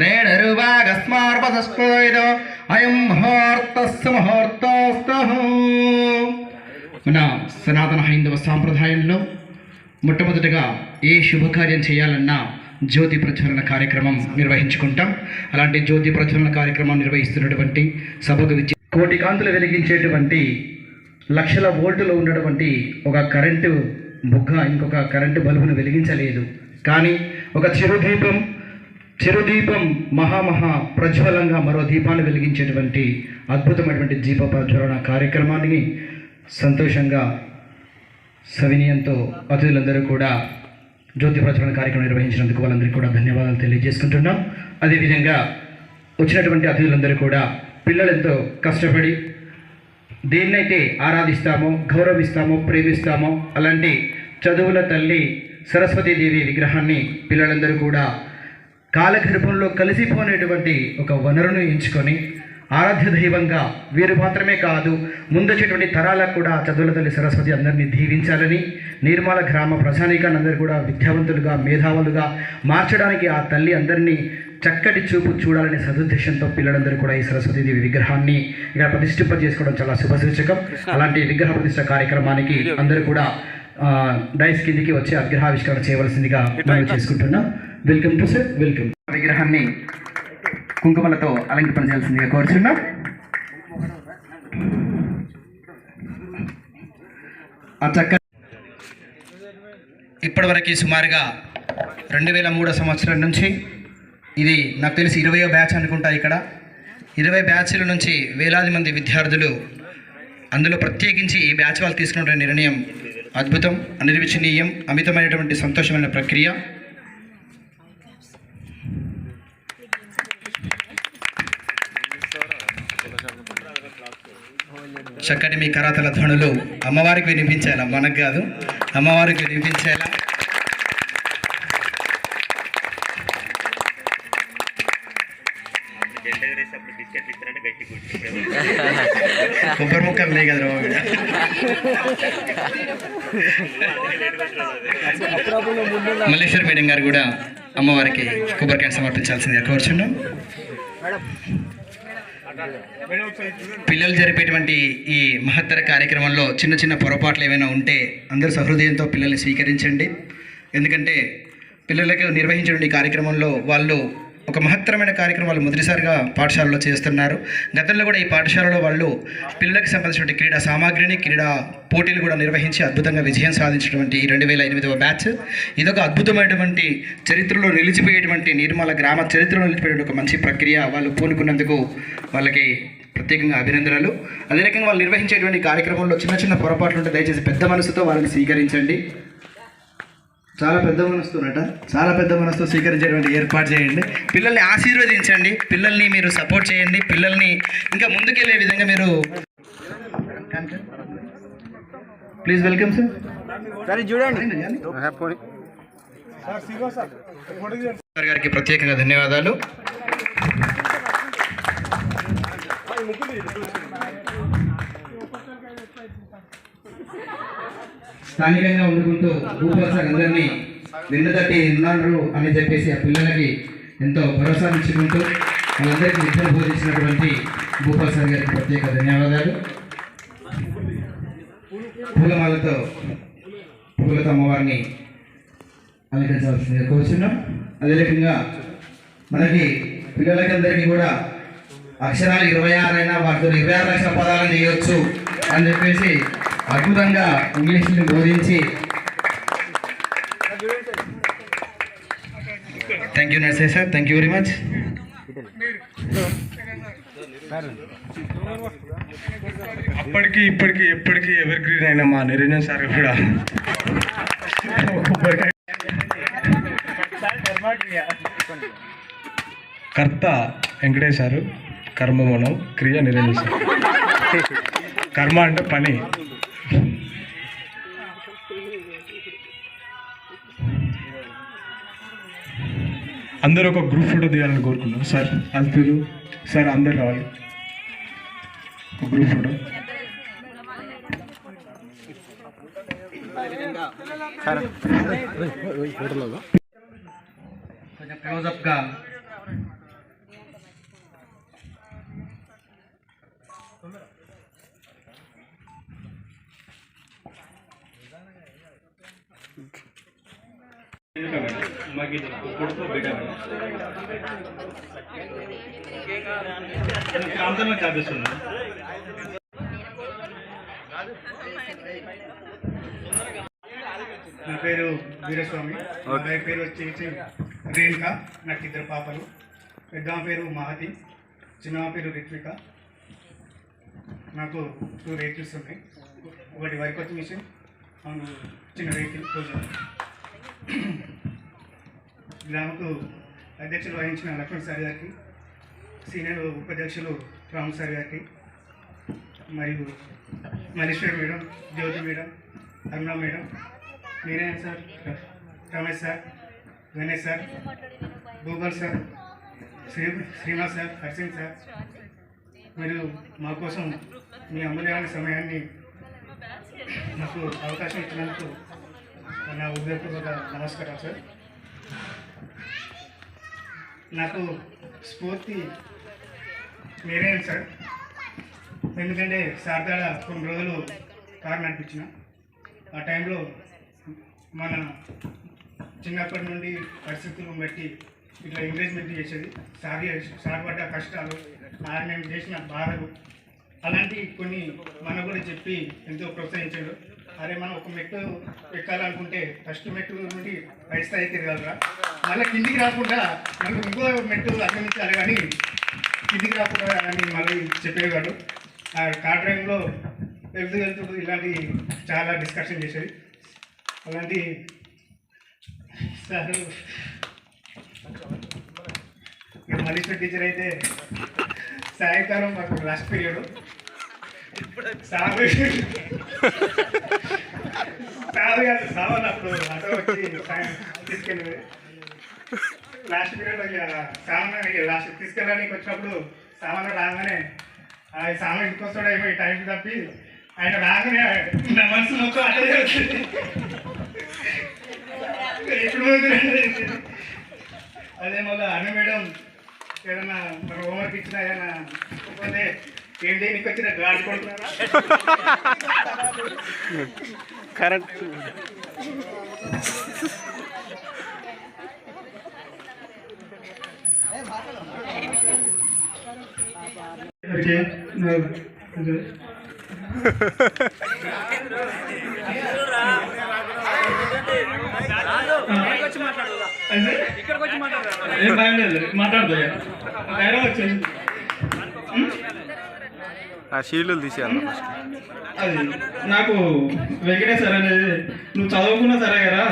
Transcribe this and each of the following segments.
నేడరువాగస్మార్పదస్కోయిదో అయం ముహూర్తస్సు ముహూర్తోస్తః. మన సనాతన హైందవ సాంప్రదాయంలో మొట్టమొదటిగా ఏ శుభకార్యం చేయాలన్నా జ్యోతి ప్రజ్వలన కార్యక్రమం నిర్వహించుకుంటాం. అలాంటి జ్యోతి ప్రజ్వలన కార్యక్రమం నిర్వహిస్తున్నటువంటి సభకు కోటి కాంతులు వెలిగించేటువంటి లక్షల వోల్టులు ఉన్నటువంటి ఒక కరెంటు బుగ్గ ఇంకొక కరెంటు బల్బును వెలిగించలేదు. కానీ ఒక చిరుదీపం మహామహా ప్రజ్వలంగా మరో దీపాన్ని వెలిగించేటువంటి అద్భుతమైనటువంటి దీప ప్రజ్వలన కార్యక్రమాన్ని సంతోషంగా సవినయంతో అతిథులందరూ కూడా జ్యోతి ప్రజ్వలన కార్యక్రమం నిర్వహించినందుకు వాళ్ళందరికీ కూడా ధన్యవాదాలు తెలియజేసుకుంటున్నాం. అదేవిధంగా వచ్చినటువంటి అతిథులందరూ కూడా పిల్లలెంతో కష్టపడి దేన్నైతే ఆరాధిస్తామో, గౌరవిస్తామో, ప్రేమిస్తామో అలాంటి చదువుల తల్లి సరస్వతీదేవి విగ్రహాన్ని పిల్లలందరూ కూడా కాలగర్భంలో కలిసిపోయినటువంటి ఒక వనరును ఎంచుకొని ఆరాధ్య దైవంగా వీరు మాత్రమే కాదు ముందొచ్చేటువంటి తరాలకు కూడా చదువుల తల్లి సరస్వతి అందరినీ దీవించాలని, నిర్మల గ్రామ ప్రజానీకాన్ని అందరూ కూడా విద్యావంతులుగా, మేధావులుగా మార్చడానికి ఆ తల్లి అందరినీ చక్కటి చూపు చూడాలనే సదుద్దేశంతో పిల్లలందరూ కూడా ఈ సరస్వతీదేవి విగ్రహాన్ని ఇక్కడ ప్రతిష్ఠింపజేసుకోవడం చాలా శుభసూచకం. అలాంటి విగ్రహ ప్రతిష్ఠ కార్యక్రమానికి అందరూ కూడా డైస్ కిందికి వచ్చి విగ్రహావిష్కరణ చేయవలసిందిగా మనం చేసుకుంటున్నాం. Welcome to sir, welcome. విగ్రహాన్ని కుంకుమలతో అలంకరణ చేయాల్సిందిగా కోరుచున్నాం. ఇప్పటివరకు సుమారుగా 2003 సంవత్సరం నుంచి ఇది నాకు తెలిసి 20వ బ్యాచ్ అనుకుంటా. ఇక్కడ 20 బ్యాచ్ల నుంచి వేలాది మంది విద్యార్థులు, అందులో ప్రత్యేకించి ఈ బ్యాచ్ వాళ్ళు తీసుకున్న నిర్ణయం అద్భుతం, అనిర్వచనీయం, అమితమైనటువంటి సంతోషమైన ప్రక్రియ. చక్కటి మీ కరాతల ధ్వనులు అమ్మవారికి వినిపించాలా, మనకు కాదు, అమ్మవారికి వినిపించేలా. కొబ్బరి ముక్కలు లేవు కదా మల్లేశ్వరి మేడం గారు కూడా అమ్మవారికి కొబ్బరికాయ సమర్పించాల్సిందిగా కోరుచున్నాం. పిల్లలు జరిపేటువంటి ఈ మహత్తర కార్యక్రమంలో చిన్న చిన్న పొరపాట్లు ఏమైనా ఉంటే అందరూ సహృదయంతో పిల్లల్ని స్వీకరించండి. ఎందుకంటే పిల్లలకు నిర్వహించిన ఈ కార్యక్రమంలో వాళ్ళు ఒక మహత్తరమైన కార్యక్రమాలు మొదటిసారిగా పాఠశాలలో చేస్తున్నారు. గతంలో కూడా ఈ పాఠశాలలో వాళ్ళు పిల్లలకు సంబంధించిన క్రీడా సామాగ్రిని, క్రీడా పోటీలు కూడా నిర్వహించి అద్భుతంగా విజయం సాధించినటువంటి 2008వ బ్యాచ్ ఇదొక అద్భుతమైనటువంటి చరిత్రలో నిలిచిపోయేటువంటి నిర్మల గ్రామ చరిత్రలో నిలిచిపోయేటువంటి ఒక మంచి ప్రక్రియ. వాళ్ళు పూనుకున్నందుకు వాళ్ళకి ప్రత్యేకంగా అభినందనలు. అదే రకంగా వాళ్ళు నిర్వహించేటువంటి కార్యక్రమంలో చిన్న చిన్న పొరపాట్లు ఉంటే దయచేసి పెద్ద మనసుతో వాళ్ళని స్వీకరించండి. చాలా పెద్ద మనసుతో స్వీకరించేటువంటి ఏర్పాటు చేయండి. పిల్లల్ని ఆశీర్వదించండి, పిల్లల్ని మీరు సపోర్ట్ చేయండి, పిల్లల్ని ఇంకా ముందుకెళ్ళే విధంగా మీరు ప్లీజ్ వెల్కమ్ సార్. చూడండి సార్ గారికి ప్రత్యేకంగా ధన్యవాదాలు. స్థానికంగా ఉండుకుంటూ భూపాల్ అందరినీ వెన్నుతట్టి ఉన్నారు అని చెప్పేసి ఆ పిల్లలకి ఎంతో భరోసా ఇచ్చుకుంటూ వాళ్ళందరికీ విద్యను బోధించినటువంటి భూపాల్ సార్ గారికి ప్రత్యేక ధన్యవాదాలు. పూలతో అమ్మవారిని అలంకరించవలసిందిగా కోరుచున్నాం. అదే రకంగా మనకి పిల్లలకందరికీ కూడా అక్షరాలు 26 అయినా వాటితో 26 లక్షల పదాలను చేయవచ్చు అని చెప్పేసి అద్భుతంగా ఇంగ్లీష్ని బోధించి థ్యాంక్ యూ నర్సే sir, thank you very much. అప్పటికి ఇప్పటికి ఎప్పటికీ ఎవర్ గ్రీన్ అయినా మా నిరంజన్ సార్ కూడా కర్త వెంకటేష్ సారు, కర్మమనం క్రియ నిరంజన్ సార్. కర్మ అంటే పని, అందరూ ఒక గ్రూప్ ఫోటో తీయాలని కోరుకున్నాను. సార్ అల్పీలు సార్ అందరు రావాలి, ఒక గ్రూప్ ఫోటో. కొంచెం క్లోజప్గా నా పేరు వీరస్వామి, మా అబ్బాయి పేరు వచ్చేసి రేణుక. నాకు ఇద్దరు పాపలు. పెద్దమ్మ పేరు మహతి, చిన్నమ్మ పేరు రిత్విక. నాకు 2 వెహికల్స్ ఉన్నాయి. ఒకటి వరికొత్త మిషన్, చిన్న వెహికల్ పూజ. గ్రామకు అధ్యక్షులు వహించిన లక్ష్మణ్ సార్ గారికి, సీనియర్ ఉపాధ్యక్షులు రామ్ సార్ గారికి, మరియు మల్లేశ్వరి మేడం, జ్యోతి మేడం, అరుణ మేడం, మీరేనా sir, Ramesh sir, Ganesh sir, Google sir, Srinivas sir, Harshin sir, మీరు మా కోసం మీ అమూల్యమైన సమయాన్ని నాకు అవకాశం ఇచ్చినందుకు నా హృదయపూర్వక నమస్కారం సార్. నాకు స్ఫూర్తి మీరే సార్. ఎందుకంటే సార్ దగ్గర కొన్ని రోజులు కారు నడిపించిన ఆ టైంలో మన చిన్నప్పటి నుండి పరిస్థితులను బట్టి ఇట్లా ఎంకరేజ్మెంట్ చేసేది. సార్ పడ్డ కష్టాలు, మేము చేసిన బాధలు, అలాంటి కొన్ని మనకు కూడా చెప్పి ఎంతో ప్రోత్సహించాడు. అరే మనం ఒక మెట్టు ఎక్కాలనుకుంటే ఫస్ట్ మెట్టు నుండి పై స్థాయి తిరగలరా, మళ్ళీ కిందికి రాకుండా మనకు ఇంకో మెట్టు అధిగమించాలి కానీ కిందికి రాకుండా అని మళ్ళీ చెప్పేవాడు. ఆ కార్ డ్రైవ్లో వెళ్తూ ఇలాంటి చాలా డిస్కషన్ చేసేది. అలాంటి సార్ మల్లేశ్వర్ టీచర్ అయితే సాయంకాలం మాకు లాస్ట్ పీరియడ్ సాగు సావన్ అప్పుడు అతో వచ్చి తీసుకెళ్ళి లాస్ట్ పీరియడ్ సామాన్ లాస్ట్ తీసుకెళ్ళడానికి వచ్చినప్పుడు సామాన్ రాగానే ఆ సామాన్ ఇంటికి వస్తాడో ఏమో ఈ టైంకి తప్పి ఆయన రాగానే నా మనసు మొత్తం అదే వచ్చింది. ఎప్పుడు అదే మళ్ళీ అన్న మేడం ఏదన్నా మన హోంవర్క్ ఇచ్చినా ఏదైనా పోతే ఏం దేనికి వచ్చిన గాడి కొడుతున్నారా కరెక్ట్. ఆ షీల్డ్లు తీసేయాలి. అది నాకు వెంకటేశ్వర అనేది నువ్వు చదువుకున్నా సరే కదా,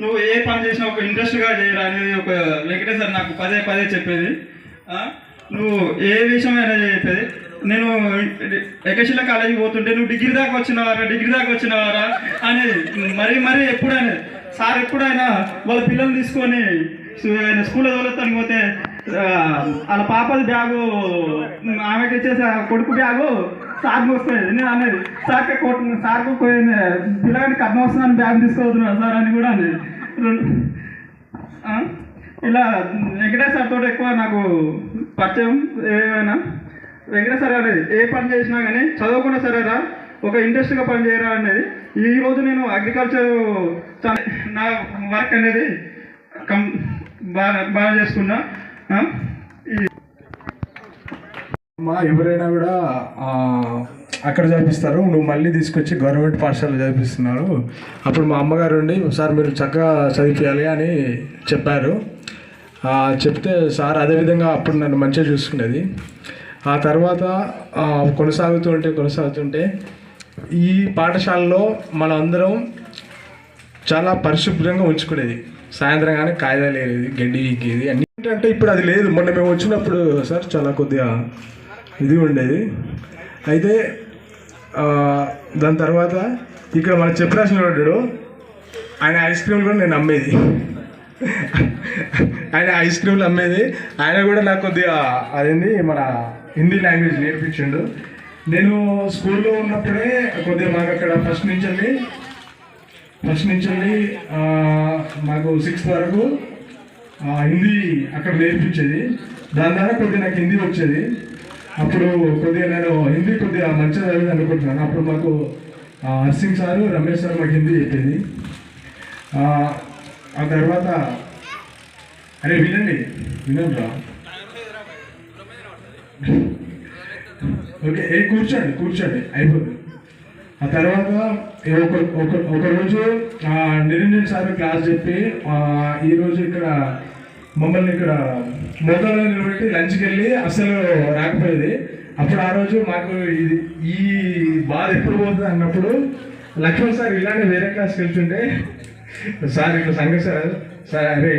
నువ్వు ఏ పని చేసినా ఒక ఇంట్రెస్ట్గా చేయరా అనేది ఒక వెంకటేశ్వర నాకు పదే పదే చెప్పేది. నువ్వు ఏ విషయమైనా చెప్పేది. నేను ఎకశిల కాలేజీకి పోతుంటే నువ్వు డిగ్రీ దాకా వచ్చినవారా అనేది మరీ ఎప్పుడైనా సార్ ఎప్పుడైనా వాళ్ళ పిల్లల్ని తీసుకొని స్కూల్లో తోలుతానికి పోతే వాళ్ళ పాపది బ్యాగు ఆమెకి ఇచ్చేసి కొడుకు బ్యాగు సార్కి వస్తుంది. నేను అనేది సార్కు పిల్లగాని కర్మ వస్తుందని బ్యాగ్ తీసుకోవద్దున్నా సార్ అని కూడా అనేది. ఇలా వెంకటేశ్వర తోటి ఎక్కువ నాకు పరిచయం. ఏమైనా వెంకటేశ్వర అనేది ఏ పని చేసినా కానీ చదువుకున్నా సరేరా ఒక ఇంట్రెస్ట్గా పని చేయరా అనేది. ఈరోజు నేను అగ్రికల్చర్ నా వర్క్ అనేది బాగా చేసుకున్నా. ఎవరైనా కూడా అక్కడ చదివిస్తారు, నువ్వు మళ్ళీ తీసుకొచ్చి గవర్నమెంట్ పాఠశాలలో చదివిస్తున్నారు. అప్పుడు మా అమ్మగారు ఉండి సార్ మీరు చక్కగా చదివించాలి అని చెప్పారు. చెప్తే సార్ అదేవిధంగా అప్పుడు నన్ను మంచిగా చూసుకునేది. ఆ తర్వాత కొనసాగుతుంటే ఈ పాఠశాలలో మనం అందరం చాలా పరిశుభ్రంగా ఉంచుకునేది. సాయంత్రం కానీ కాగితాలు వేరేది, గడ్డి వీకేది అన్నీ. ఏంటంటే ఇప్పుడు అది లేదు. మొన్న మేము వచ్చినప్పుడు సార్ చాలా కొద్దిగా ఇది ఉండేది. అయితే దాని తర్వాత ఇక్కడ మన చెప్పరాసిన వాడు ఆయన ఐస్ క్రీమ్లు కూడా నేను అమ్మేది. ఆయన ఐస్ క్రీమ్లు అమ్మేది. ఆయన కూడా నాకు కొద్దిగా అదేంది మన హిందీ లాంగ్వేజ్ నేర్పించిండు. నేను స్కూల్లో ఉన్నప్పుడే కొద్దిగా మాకు అక్కడ ఫస్ట్ నుంచి మాకు 6th వరకు హిందీ అక్కడ నేర్పించేది. దాని ద్వారా కొద్దిగా నాకు హిందీ వచ్చేది. అప్పుడు కొద్దిగా నేను హిందీ కొద్దిగా మంచిగా చదివి అనుకుంటున్నాను. అప్పుడు మాకు హర్సింగ్ సారు, రమేష్ సార్ మాకు హిందీ చెప్పేది. ఆ తర్వాత అరే వినండి రా, ఓకే కూర్చోండి అయిపోతుంది. ఆ తర్వాత ఒక రోజు నిరంజన్ సార్ క్లాస్ చెప్పి ఈరోజు ఇక్కడ మమ్మల్ని ఇక్కడ మోటార్లో నిలబెట్టి లంచ్కి వెళ్ళి అసలు రాకపోయేది. అప్పుడు ఆ రోజు మాకు ఈ బాధ ఎప్పుడు పోతుంది అన్నప్పుడు లక్ష్మణ్ సార్ ఇలానే వేరే క్లాస్కి వెళ్తుంటే సార్ ఇట్లా సంగతి సార్ అరే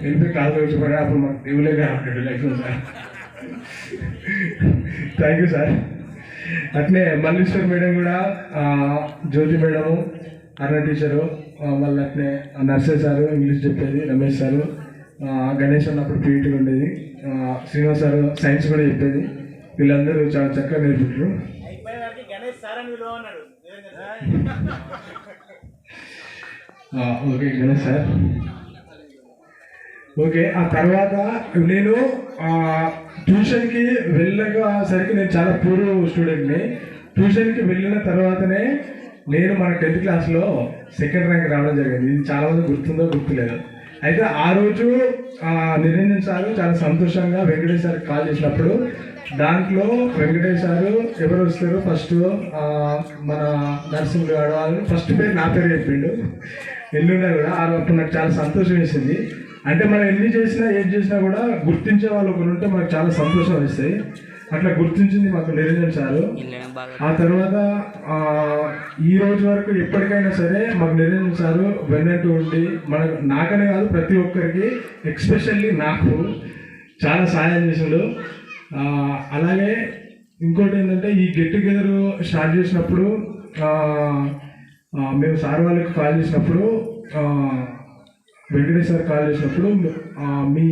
వెళ్ళిపోయి క్లాస్ వచ్చిపోయా. అప్పుడు మాకు ఇవ్వలేక ఉంటాడు Lakshman sir. Thank you sir. అట్నే మల్లీశ్వర్ మేడం కూడా, జ్యోతి మేడము, అరుణ టీచరు, మళ్ళీ అట్నే నర్సే సారు ఇంగ్లీష్ చెప్పేది, రమేష్ సారు, గణేష్ అన్నప్పుడు పీఈటీ ఉండేది, శ్రీనివాస్ సారు సైన్స్ కూడా చెప్పేది. వీళ్ళందరూ చాలా చక్కగా నేర్పించారు. Okay Ganesh sir. ఓకే ఆ తర్వాత నేను ట్యూషన్కి వెళ్ళేసరికి నేను చాలా పూర్ స్టూడెంట్ని. ట్యూషన్కి వెళ్ళిన తర్వాతనే నేను మన 10th క్లాస్లో 2nd ర్యాంక్ రావడం జరిగింది. ఇది చాలామంది గుర్తుందో గుర్తులేదు. అయితే ఆ రోజు నిరంజన్ సారు చాలా సంతోషంగా వెంకటేష్ సార్కి కాల్ చేసినప్పుడు దాంట్లో వెంకటేష్ సారు ఎవరు వస్తారు ఫస్ట్ మన నరసింహుడు గారు వాళ్ళు ఫస్ట్ పేరు నా పేరు చెప్పిండు. ఎన్నున్నా కూడా అప్పుడు నాకు చాలా సంతోషం వేసింది. అంటే మనం ఎన్ని చేసినా ఏం చేసినా కూడా గుర్తించే వాళ్ళు ఒకరు ఉంటే మనకు చాలా సంతోషం వేస్తాయి. అట్లా గుర్తించింది మాకు నిరంజన్ సారు. ఆ తర్వాత ఈ రోజు వరకు ఎప్పటికైనా సరే మాకు నిరంజన్ సారు వెన్నట్టు ఉండి నాకనే కాదు ప్రతి ఒక్కరికి, ఎక్స్పెషల్లీ నాకు చాలా సాయం చేసాడు. అలాగే ఇంకోటి ఏంటంటే ఈ గెట్ టుగెదర్ స్టార్ట్ చేసినప్పుడు మేము సార్ వాళ్ళకి కాల్ చేసినప్పుడు వెంకటేష్ సార్ కాల్ చేసినప్పుడు మీ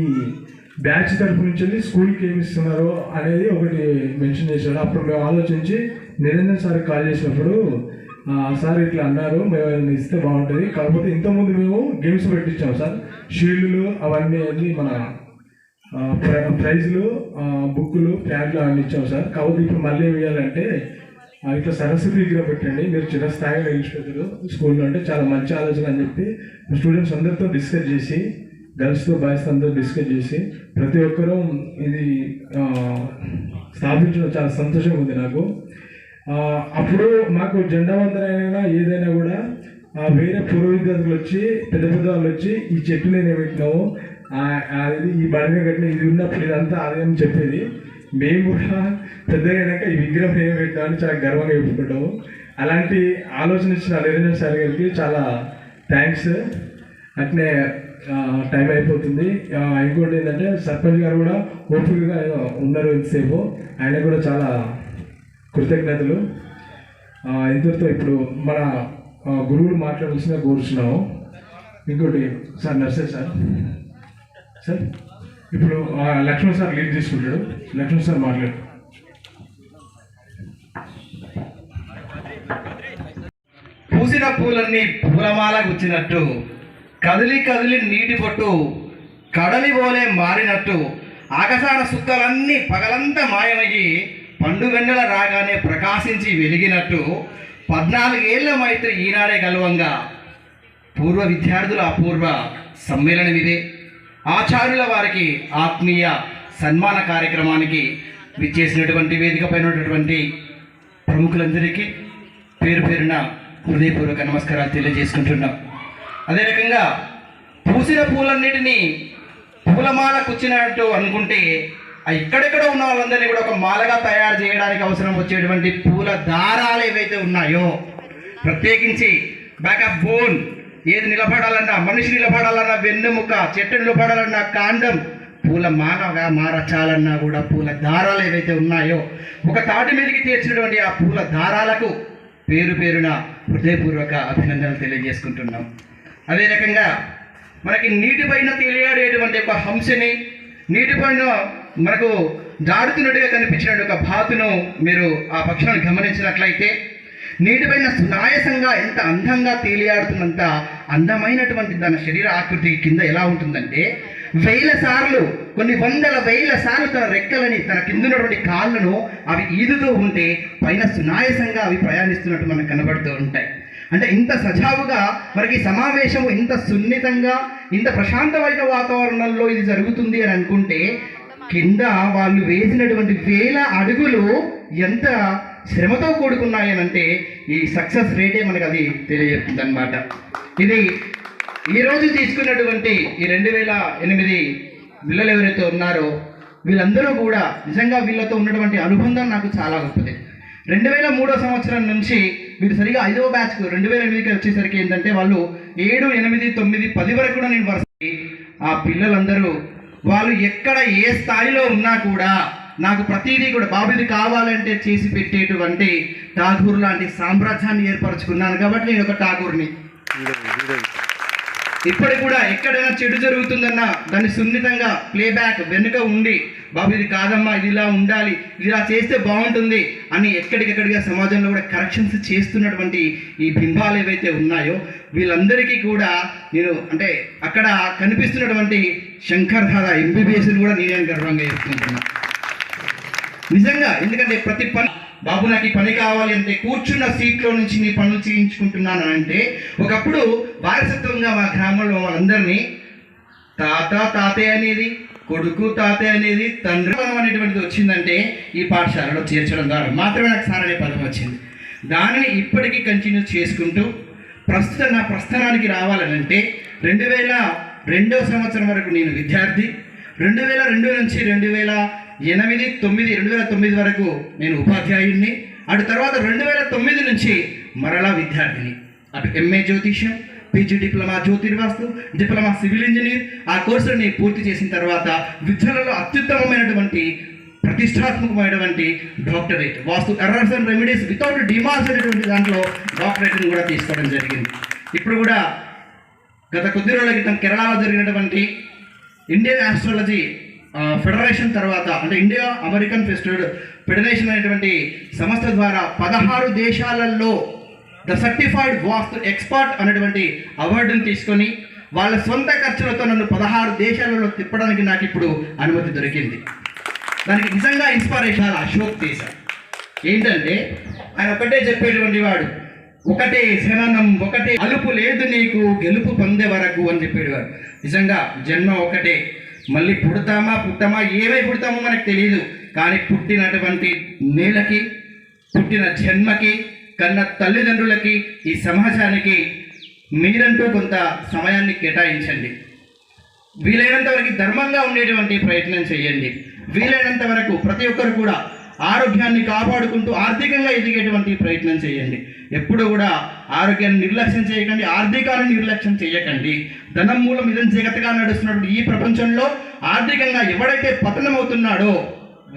బ్యాచ్ తరఫు నుంచి వెళ్ళి స్కూల్కి ఏమి ఇస్తున్నారో అనేది ఒకటి మెన్షన్ చేశాడు. అప్పుడు మేము ఆలోచించి నిరంజన్ సార్కి కాల్ చేసినప్పుడు సార్ ఇట్లా అన్నారు, మేము ఏమైనా ఇస్తే బాగుంటుంది, కాకపోతే ఇంతకుముందు మేము గేమ్స్ పెట్టించాము సార్, షీల్డ్లు అవన్నీ అన్నీ మన ప్రైజ్లు, బుక్కులు, ప్యాడ్లు అవన్నీ ఇచ్చాము సార్. కాకపోతే ఇప్పుడు మళ్ళీ ఏమి వేయాలంటే ఇట్లా సరస్వతి విగ్రహం పెట్టండి, మీరు చిరస్థాయిగా నిలిచిపోతారు స్కూల్లో అంటే చాలా మంచి ఆలోచన అని చెప్పి స్టూడెంట్స్ అందరితో డిస్కస్ చేసి, గర్ల్స్తో బాయ్స్తో అందరూ డిస్కస్ చేసి ప్రతి ఒక్కరూ ఇది స్థాపించడం చాలా సంతోషంగా ఉంది నాకు. అప్పుడు మాకు జెండా వందనైనా ఏదైనా కూడా వేరే పూర్వ విద్యార్థులు వచ్చి పెద్ద పెద్ద వాళ్ళు వచ్చి ఈ చెట్టు నేను పెట్టినాము, అది ఈ బండిని కట్టిన ఇది ఉన్నప్పుడు ఇదంతా అదేం చెప్పేది. మేము కూడా పెద్దగైనాక ఈ విగ్రహం ఏం పెట్టామని చాలా గర్వంగా చెప్పుకుంటాము. అలాంటి ఆలోచన ఇచ్చిన నిరంజన్ సార్ గారికి చాలా థ్యాంక్స్. అట్నే టైం అయిపోతుంది. ఇంకోటి ఏంటంటే సర్పంచ్ గారు కూడా ఓపికగా ఉన్నారు ఎంతసేపు, ఆయన కూడా చాలా కృతజ్ఞతలు. ఇంతటితో ఇప్పుడు మన గురువులు మాట్లాడాల్సిందిగా కోరుచున్నాము. ఇంకోటి సార్ నర్సే సార్ ఇప్పుడు లక్ష్మణ్ సార్ లీడ్ తీసుకుంటాడు. లక్ష్మణ్ సార్ మాట్లాడు. పూసిన పూలన్నీ పూలమాల గుచ్చినట్టు, కదిలి కదిలి నీటి పొట్టు కడలి పోలే మారినట్టు, ఆకాశాన సుక్కలన్నీ పగలంతా మాయమయ్యి పండు వెన్నెల రాగానే ప్రకాశించి వెలిగినట్టు, 14 ఏళ్ల మైత్రి ఈనాడే గలవంగా పూర్వ విద్యార్థుల అపూర్వ సమ్మేళనం ఇదే. ఆచార్యుల వారికి ఆత్మీయ సన్మాన కార్యక్రమానికి విచ్చేసినటువంటి వేదికపై ఉన్నటువంటి ప్రముఖులందరికీ పేరు పేరున హృదయపూర్వక నమస్కారాలు తెలియజేసుకుంటున్నాం. అదే రకంగా పూసిన పూలన్నిటినీ పూలమాల కూర్చున్నట్టు అనుకుంటే ఇక్కడెక్కడ ఉన్న వాళ్ళందరినీ కూడా ఒక మాలగా తయారు చేయడానికి అవసరం వచ్చేటువంటి పూల దారాలు ఏవైతే ఉన్నాయో, ప్రత్యేకించి బ్యాకప్ బోన్, ఏది నిలబడాలన్నా మనిషి నిలబడాలన్నా వెన్నెముక, చెట్టు నిలబడాలన్నా కాండం, పూల మాలగా మారచాలన్నా కూడా పూల దారాలు ఏవైతే ఉన్నాయో ఒక తాటి మీదకి తీర్చినటువంటి ఆ పూల దారాలకు పేరు పేరున హృదయపూర్వక అభినందనలు తెలియజేసుకుంటున్నాం. అదే రకంగా మనకి నీటిపైన తేలియాడేటువంటి ఒక హంసని, నీటిపైన మనకు జారుతున్నట్టుగా కనిపించిన ఒక బాతును మీరు ఆ పక్షులను గమనించినట్లయితే, నీటిపైన సునాయాసంగా ఎంత అందంగా తేలియాడుతున్నంత అందమైనటువంటి తన శరీర ఆకృతి కింద ఎలా ఉంటుందంటే, వేల సార్లు, కొన్ని వందల వేల సార్లు తన రెక్కలని, తన కింద ఉన్నటువంటి కాళ్ళను అవి ఈదుతూ ఉంటే పైన సునాయాసంగా అవి ప్రయాణిస్తున్నట్టు మనకు కనబడుతూ ఉంటాయి. అంటే ఇంత సజావుగా మనకి సమావేశం ఇంత సున్నితంగా, ఇంత ప్రశాంతమైన వాతావరణంలో ఇది జరుగుతుంది అని అనుకుంటే, కింద వాళ్ళు వేసినటువంటి వేల అడుగులు ఎంత శ్రమతో కూడుకున్నాయనంటే ఈ సక్సెస్ రేటే మనకు అది తెలియజేస్తుంది అనమాట. ఇది ఈరోజు తీసుకున్నటువంటి ఈ 2008 పిల్లలు ఎవరైతే ఉన్నారో వీళ్ళందరూ కూడా నిజంగా వీళ్ళతో ఉన్నటువంటి అనుబంధం నాకు చాలా గొప్పది. 2003 సంవత్సరం నుంచి వీరు సరిగా 5వ బ్యాచ్కు 2008కి వచ్చేసరికి ఏంటంటే వాళ్ళు 7, 8, 9, 10 వరకు కూడా నేను వరుస ఆ పిల్లలందరూ వాళ్ళు ఎక్కడ ఏ స్థాయిలో ఉన్నా కూడా నాకు ప్రతిదీ కూడా బాబు ఇది కావాలంటే చేసి పెట్టేటువంటి ఠాగూర్ లాంటి సామ్రాజ్యాన్ని ఏర్పరచుకున్నాను కాబట్టి నేను ఒక ఠాగూర్ని. ఇప్పటికి కూడా ఎక్కడైనా చెడు జరుగుతుందన్నా దాన్ని సున్నితంగా ప్లేబ్యాక్ వెనుక ఉండి, బాబు ఇది కాదమ్మా, ఇది ఇలా ఉండాలి, ఇది ఇలా చేస్తే బాగుంటుంది అని ఎక్కడికెక్కడిగా సమాజంలో కూడా కరెక్షన్స్ చేస్తున్నటువంటి ఈ బింబాలు ఏవైతే ఉన్నాయో వీళ్ళందరికీ కూడా నేను అంటే అక్కడ కనిపిస్తున్నటువంటి శంకర్ దాదా ఎంబీబీఎస్ని కూడా నేనే గర్వంగా చెప్పుకుంటున్నాను నిజంగా. ఎందుకంటే ప్రతి పని, బాబు నాకు ఈ పని కావాలి అంటే కూర్చున్న సీట్లో నుంచి నీ పనులు చేయించుకుంటున్నాను అంటే, ఒకప్పుడు వారసత్వంగా మా గ్రామంలో వాళ్ళందరినీ తాతయ్య అనేది, కొడుకు తాతయ్య అనేది, తండ్రి అనేటువంటిది వచ్చిందంటే ఈ పాఠశాలలో చేర్చడం ద్వారా మాత్రమే నాకు సార్ అనే పదం వచ్చింది. దానిని ఇప్పటికీ కంటిన్యూ చేసుకుంటూ ప్రస్తుతం నా ప్రస్థానానికి రావాలనంటే 2002వ సంవత్సరం వరకు నేను విద్యార్థి, 2002 నుంచి 2009 వరకు నేను ఉపాధ్యాయుడిని, అటు తర్వాత 2009 నుంచి మరలా విద్యార్థిని. అటు ఎంఏ జ్యోతిష్యం, పీజీ డిప్లొమా జ్యోతిర్వాస్తు, డిప్లొమా సివిల్ ఇంజనీర్ ఆ కోర్సుని పూర్తి చేసిన తర్వాత విద్యలలో అత్యుత్తమమైనటువంటి ప్రతిష్టాత్మకమైనటువంటి doctorate Vastu errors and remedies without demarks అనేటువంటి దాంట్లో డాక్టరేట్ని కూడా తీసుకోవడం జరిగింది. ఇప్పుడు కూడా గత కొద్ది రోజుల క్రితం కేరళలో జరిగినటువంటి ఇండియన్ ఆస్ట్రాలజీ ఫెడరేషన్ తర్వాత, అంటే ఇండియా అమెరికన్ ఫెడరేషన్ అనేటువంటి సంస్థ ద్వారా 16 దేశాలలో ద సర్టిఫైడ్ వాస్తు ఎక్స్పర్ట్ అనేటువంటి అవార్డును తీసుకొని వాళ్ళ సొంత ఖర్చులతో నన్ను 16 దేశాలలో తిప్పడానికి నాకు ఇప్పుడు అనుమతి దొరికింది. దానికి నిజంగా ఇన్స్పిరేషన్ అశోక్ తేజ. ఏంటంటే ఆయన ఒకటే చెప్పేటువంటి వాడు, ఒకటే జననం, ఒకటే అలుపు లేదు నీకు గెలుపు పొందే వరకు అని చెప్పేవాడు. నిజంగా జన్మ ఒకటే, మళ్ళీ పుడతామా ఏమై పుడతామో మనకు తెలియదు, కానీ పుట్టినటువంటి నేలకి, పుట్టిన జన్మకి, కన్న తల్లిదండ్రులకి, ఈ సమాజానికి మీరంటూ కొంత సమయాన్ని కేటాయించండి. వీలైనంత వరకు ధర్మంగా ఉండేటువంటి ప్రయత్నం చేయండి. వీలైనంత వరకు ప్రతి ఒక్కరు కూడా ఆరోగ్యాన్ని కాపాడుకుంటూ ఆర్థికంగా ఎదిగేటువంటి ప్రయత్నం చేయండి. ఎప్పుడు కూడా ఆరోగ్యాన్ని నిర్లక్ష్యం చేయకండి, ఆర్థికాన్ని నిర్లక్ష్యం చేయకండి. ధనం మూలం ఇదం జగత్తుగా నడుస్తున్నటువంటి ఈ ప్రపంచంలో ఆర్థికంగా ఎవడైతే పతనమవుతున్నాడో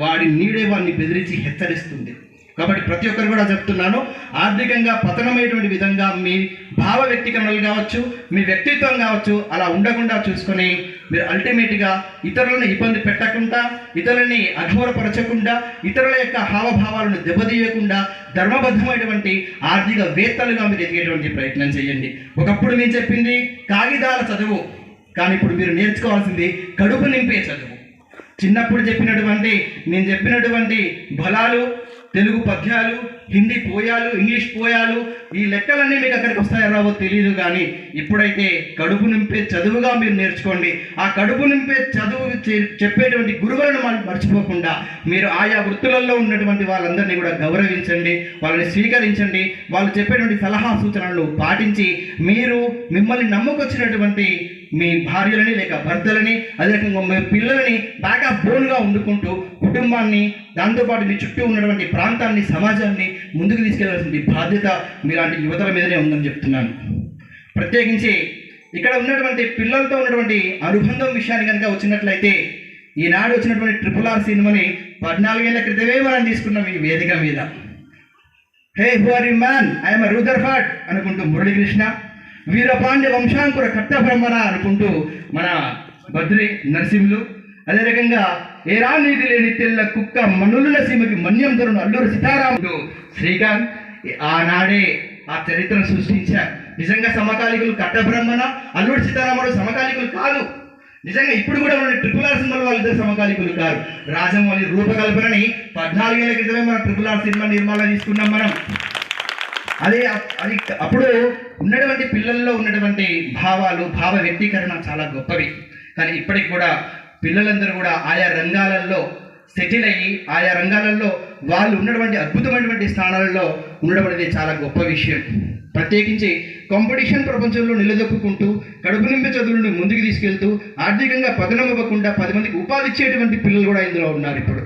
వాడి నీడే వాడిని బెదిరించి హెచ్చరిస్తుంది. కాబట్టి ప్రతి ఒక్కరు కూడా చెప్తున్నాను, ఆర్థికంగా పతనమైనటువంటి విధంగా మీ భావ వ్యక్తీకరణలు కావచ్చు, మీ వ్యక్తిత్వం కావచ్చు, అలా ఉండకుండా చూసుకొని మీరు అల్టిమేట్గా ఇతరులను ఇబ్బంది పెట్టకుండా, ఇతరులని అఘోరపరచకుండా, ఇతరుల యొక్క హావభావాలను దెబ్బతీయకుండా ధర్మబద్ధమైనటువంటి ఆర్థిక వేత్తలుగా మీరు ఎదిగేటువంటి ప్రయత్నం చేయండి. ఒకప్పుడు నేను చెప్పింది కాగితాల చదువు, కానీ ఇప్పుడు మీరు నేర్చుకోవాల్సింది కడుపు నింపే చదువు. చిన్నప్పుడు నేను చెప్పినటువంటి బలాలు, తెలుగు పద్యాలు, హిందీ పోయాలు, ఇంగ్లీష్ పోయాలు, ఈ లెక్కలన్నీ మీకు అక్కడికి వస్తాయో రావో తెలియదు, కానీ ఇప్పుడైతే కడుపు నింపే చదువుగా మీరు నేర్చుకోండి. ఆ కడుపు నింపే చదువు చెప్పేటువంటి గురువులను మర్చిపోకుండా మీరు ఆయా వృత్తులలో ఉన్నటువంటి వాళ్ళందరినీ కూడా గౌరవించండి, వాళ్ళని స్వీకరించండి. వాళ్ళు చెప్పేటువంటి సలహా సూచనలను పాటించి మీరు మిమ్మల్ని నమ్ముకొచ్చినటువంటి మీ భార్యలని లేక భర్తలని, అదే రకంగా మీ పిల్లలని బాగా బోన్గా వండుకుంటూ కుటుంబాన్ని, దాంతోపాటు మీ చుట్టూ ఉన్నటువంటి ప్రాంతాన్ని, సమాజాన్ని ముందుకు తీసుకెళ్లాల్సిన బాధ్యత మీలాంటి యువతల మీదనే ఉందని చెప్తున్నాను. ప్రత్యేకించి ఇక్కడ ఉన్నటువంటి పిల్లలతో ఉన్నటువంటి అనుబంధం విషయాన్ని కనుక వచ్చినట్లయితే, ఈనాడు వచ్చినటువంటి RRR సినిమాని 14 ఏళ్ల క్రితమే మనం తీసుకున్నాం ఈ వేదిక మీద. Hey who are you man, I'm Rutherford అనుకుంటూ మురళీకృష్ణ, వీరపాండ్య వంశాంకుర కట్టబ్రహ్మణ అనుకుంటూ మన బద్రి నరసింహులు, అదే రకంగా ఏరా నీతి లేని తెల్ల కుక్క మనుల సీమకి మన్యం ధరును అల్లూరి సీతారాముడు శ్రీకాంత్ ఆనాడే ఆ చరిత్రను సృష్టించారు. నిజంగా సమకాలికులు కట్టబ్రహ్మణ, అల్లూరి సీతారాముడు సమకాలికులు కాదు. నిజంగా ఇప్పుడు కూడా ఉన్న RRR సినిమాలు వాళ్ళిద్దరు సమకాలికులు కాదు. రాజమౌళి రూపకల్పనని 14 ఏళ్ల క్రితమే మన RRR సినిమా నిర్మాణం తీసుకున్నాం మనం. అది అప్పుడు ఉన్నటువంటి పిల్లల్లో ఉన్నటువంటి భావాలు, భావ వ్యక్తీకరణ చాలా గొప్పవి. కానీ ఇప్పటికి కూడా పిల్లలందరూ కూడా ఆయా రంగాలలో సెటిల్ అయ్యి ఆయా రంగాలలో వాళ్ళు ఉన్నటువంటి అద్భుతమైనటువంటి స్థానాలలో ఉండడం అనేది చాలా గొప్ప విషయం. ప్రత్యేకించి కాంపిటీషన్ ప్రపంచంలో నిలదొక్కుంటూ కడుపు నింపే చదువులను ముందుకు తీసుకెళ్తూ ఆర్థికంగా పతనం ఇవ్వకుండా 10 మందికి ఉపాధి ఇచ్చేటువంటి పిల్లలు కూడా ఇందులో ఉన్నారు. ఇప్పుడు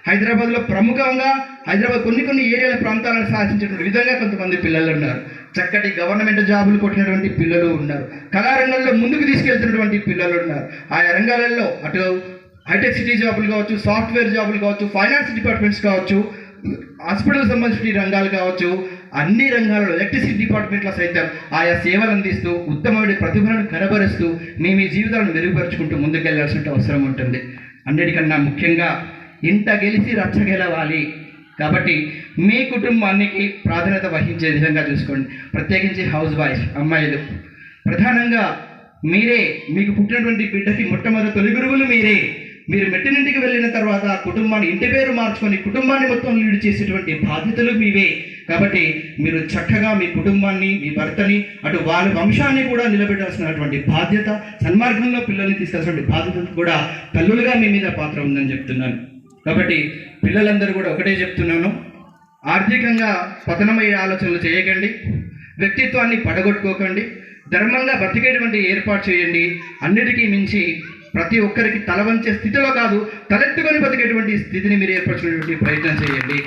హైదరాబాద్లో ప్రముఖంగా హైదరాబాద్ కొన్ని ఏరియాల ప్రాంతాలను సాధించేటువంటి విధంగా కొంతమంది పిల్లలు ఉన్నారు. చక్కటి గవర్నమెంట్ జాబులు కొట్టినటువంటి పిల్లలు ఉన్నారు. కళారంగంలో ముందుకు తీసుకెళ్తున్నటువంటి పిల్లలు ఉన్నారు. ఆయా రంగాలలో అటు హైటెక్ సిటీ జాబులు కావచ్చు, సాఫ్ట్వేర్ జాబులు కావచ్చు, ఫైనాన్స్ డిపార్ట్మెంట్స్ కావచ్చు, హాస్పిటల్ సంబంధించిన రంగాలు కావచ్చు, అన్ని రంగాలలో ఎలక్ట్రిసిటీ డిపార్ట్మెంట్లో సైతం ఆయా సేవలు అందిస్తూ ఉత్తమమైన ప్రతిభను కనబరుస్తూ మీ జీవితాలను మెరుగుపరుచుకుంటూ ముందుకెళ్లాల్సిన అవసరం ఉంటుంది. అన్నిటికన్నా ముఖ్యంగా ఇంట గెలిచి రచ్చ గెలవాలి. కాబట్టి మీ కుటుంబానికి ప్రాధాన్యత వహించే విధంగా చూసుకోండి. ప్రత్యేకించి హౌస్ వైఫ్ అమ్మాయిలు ప్రధానంగా మీరే మీకు పుట్టినటువంటి బిడ్డకి మొట్టమొదటి తొలి గురువులు మీరే. మీరు మెట్టినింటికి వెళ్ళిన తర్వాత కుటుంబాన్ని ఇంటి పేరు మార్చుకొని కుటుంబాన్ని మొత్తం లీడ్ చేసేటువంటి బాధ్యతలు మీవే. కాబట్టి మీరు చక్కగా మీ కుటుంబాన్ని, మీ భర్తని, అటు వారి వంశాన్ని కూడా నిలబెట్టాల్సినటువంటి బాధ్యత, సన్మార్గంలో పిల్లల్ని తీసుకెళ్లాల్సిన బాధ్యత కూడా తల్లులుగా మీ మీద పాత్ర ఉందని చెప్తున్నాను. కాబట్టి పిల్లలందరూ కూడా ఒకటే చెప్తున్నాను, ఆర్థికంగా పతనమయ్యే ఆలోచనలు చేయకండి, వ్యక్తిత్వాన్ని పడగొట్టుకోకండి, ధర్మంగా బ్రతికేటువంటి ఏర్పాటు చేయండి. అన్నిటికీ మించి ప్రతి ఒక్కరికి తల వంచే స్థితిలో కాదు, తలెత్తుకొని బతికేటువంటి స్థితిని మీరు ఏర్పరచుకునేటువంటి ప్రయత్నం చేయండి.